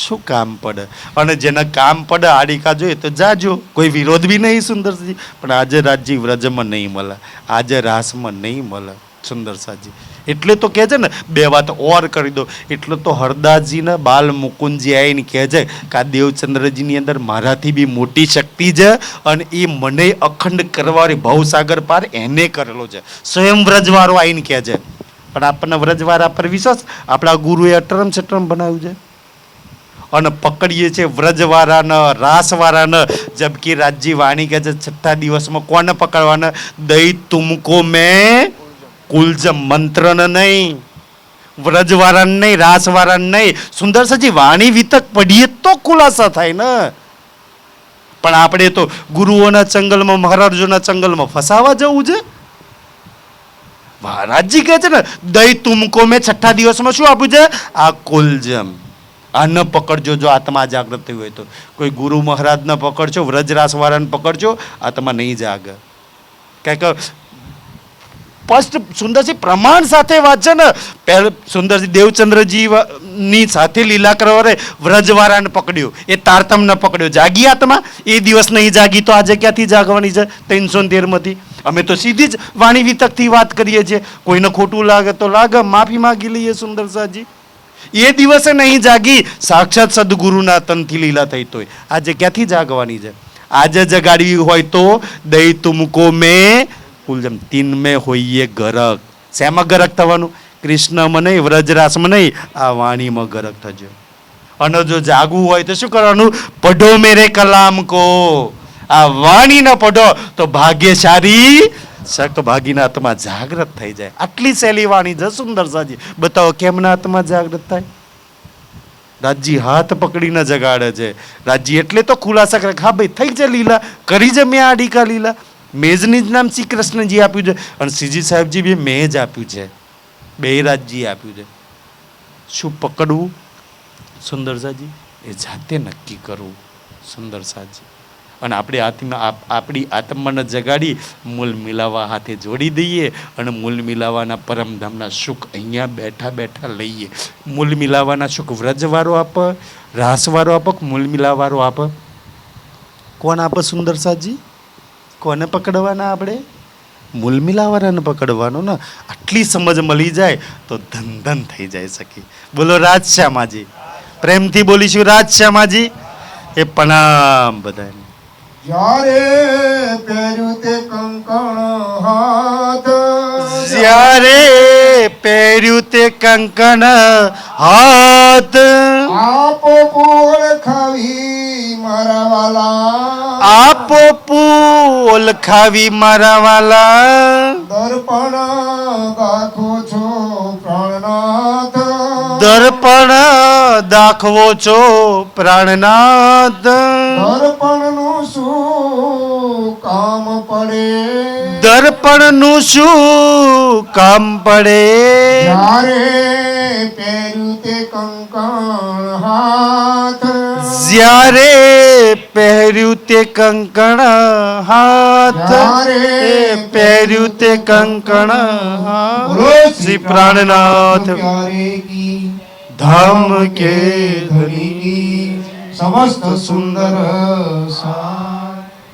Speaker 2: શું કામ પડે? અને જેને કામ પડે આડિકા જોઈએ તો જાજો, કોઈ વિરોધ બી નહીં સુંદરજી. પણ આજે રાજજી વ્રજમાં નહીં મળે, આજે રાસમાં નહીં મળે સુંદર સાજી. એટલે તો કહે છે ને, બે વાત ઓર કરી દો. એટલે તો હરદાસજીને બાલ મુકુંદજી આવીને કહે છે કે આ દેવચંદ્રજીની અંદર મારાથી બી મોટી શક્તિ છે અને એ મને અખંડ કરવાની ભવસાગર પાર એને કરેલો છે. સ્વયં વ્રજવાળો આવીને કહે છે. પણ આપણને વ્રજવાળા પર વિશ્વાસ? આપણા ગુરુએ અટરમ છટરમ બનાવ્યું છે અને પકડીએ છીએ વ્રજવાળાને રાસવાળાને. જબકી રાજજી વાણી કહે છે છઠ્ઠા દિવસમાં કોને પકડવાના? દઈ તુમકો મેં કુલજમ મંત્રને નહીં, વ્રજવાળાને નહીં, રાસવાળાને નહીં. સુંદર સજી વાણી વિતક પઢીએ તો ખુલાસા થાય ને. પણ આપણે તો ગુરુઓના ચંગલમાં મહારાજોના ચંગલમાં ફસાવા જવું છે. મહારાજજી કહે છે ને દઈ તુમકો મેં છઠ્ઠા દિવસમાં શું આપ્યું છે? આ કુલજમ. આ ન પકડજો જો આત્મા જાગૃત થઈ હોય તો. કોઈ ગુરુ મહારાજને પકડજો, વ્રજરાસવાળાને પકડજો, આત્મા નહીં જાગે. કંઈક સ્પષ્ટ સુંદરજી પ્રમાણ સાથે વાત છે ને. સુંદરજી દેવચંદ્રજી ની સાથે લીલા કરવારે વ્રજવાળાને પકડ્યો, એ તારતમને પકડ્યો. જાગી આત્મા? એ દિવસ નહીં જાગી તો આજે ક્યાંથી જાગવાની છે? 313માંથી અમે તો સીધી જ વાણી વિતકથી વાત કરીએ છીએ. કોઈને ખોટું લાગે તો લાગે, માફી માગી લઈએ સુંદર સાજી. એ દિવસે નહીં જાગી, સાક્ષાત સદગુરુના તનથી લીલા થઈ તોય આજે ક્યાંથી જાગવાની છે? આજે જગાડવી હોય તો દઈ તુમકો મેં કુલજમ 3 મેં હોઈએ ગરક. શેમાં ગરક થવાનું? કૃષ્ણમાં નહીં, વ્રજરાસમાં નહીં, આ વાણીમાં ગરક થજો. અને જો જાગવું હોય તો શું કરવાનું? પઢો મેરે કલામ કો. આ વાણી ન પઢો તો ભાગ્યશાળી શક ભાગીના આત્મા જાગૃત થઈ જાય. આટલી સહેલી વાણી છે સુંદર સાજી. બતાવો કેમના આત્મા જાગૃત થાય? રાજજી હાથ પકડીને જગાડે છે. રાજજી એટલે તો ખુલાસા કરે હા ભાઈ થઈ છે લીલા, કરી છે મેં આડિકા લીલા. મેજની જ નામ શ્રી કૃષ્ણજી આપ્યું છે અને શ્રીજી સાહેબજી બી મેં જ આપ્યું છે. બે રાજજી આપ્યું છે. શું પકડવું સુંદર સાજી? એ જાતે નક્કી કરવું સુંદર સાજી. અને આપણે આપણી આત્માને જગાડી મૂલ મિલાવા હાથે જોડી દઈએ અને મૂલ મિલાવાના પરમધામના સુખ અહીંયા બેઠા બેઠા લઈએ. મૂલ મિલાવાના સુખ વ્રજવાળો આપે, રાસવાળો આપે, મૂલ મિલાવાળો આપે? કોણ આપે સુંદર સાજી? કોને પકડવાના આપણે? મૂલ મિલાવાળાને પકડવાનો ને. આટલી સમજ મળી જાય તો ધન ધન થઈ જાય સખી. બોલો રાજશ્યામાજી. પ્રેમથી બોલીશું રાજશ્યામાજી. એ પ્રણામ બધાને.
Speaker 3: જ્યારે પહેર્યું તે કંકણ હાથ,
Speaker 2: જ્યારે પહેર્યું તે કંકણ હાથ,
Speaker 3: આપો પૂળ ખાવી મારા વાલા,
Speaker 2: આપો પૂલ ખાવી મારા વાલા,
Speaker 3: દર્પણ દાખો છો પ્રાણનાથ,
Speaker 2: દર્પણ દાખવો છો પ્રાણનાથ,
Speaker 3: દર્પણનું શું કામ પડે,
Speaker 2: દર્પણનું શું કામ પડે,
Speaker 3: જ્યારે પહેર્યું તે કંકણ હાથ,
Speaker 2: જ્યારે પહેર્યું તે કંકણ હાથ, પહેર્યું તે કંકણ હાથ, શ્રી પ્રાણનાથ
Speaker 3: प्यारे की
Speaker 2: धाम के
Speaker 3: धनी की समस्त सुंदर सा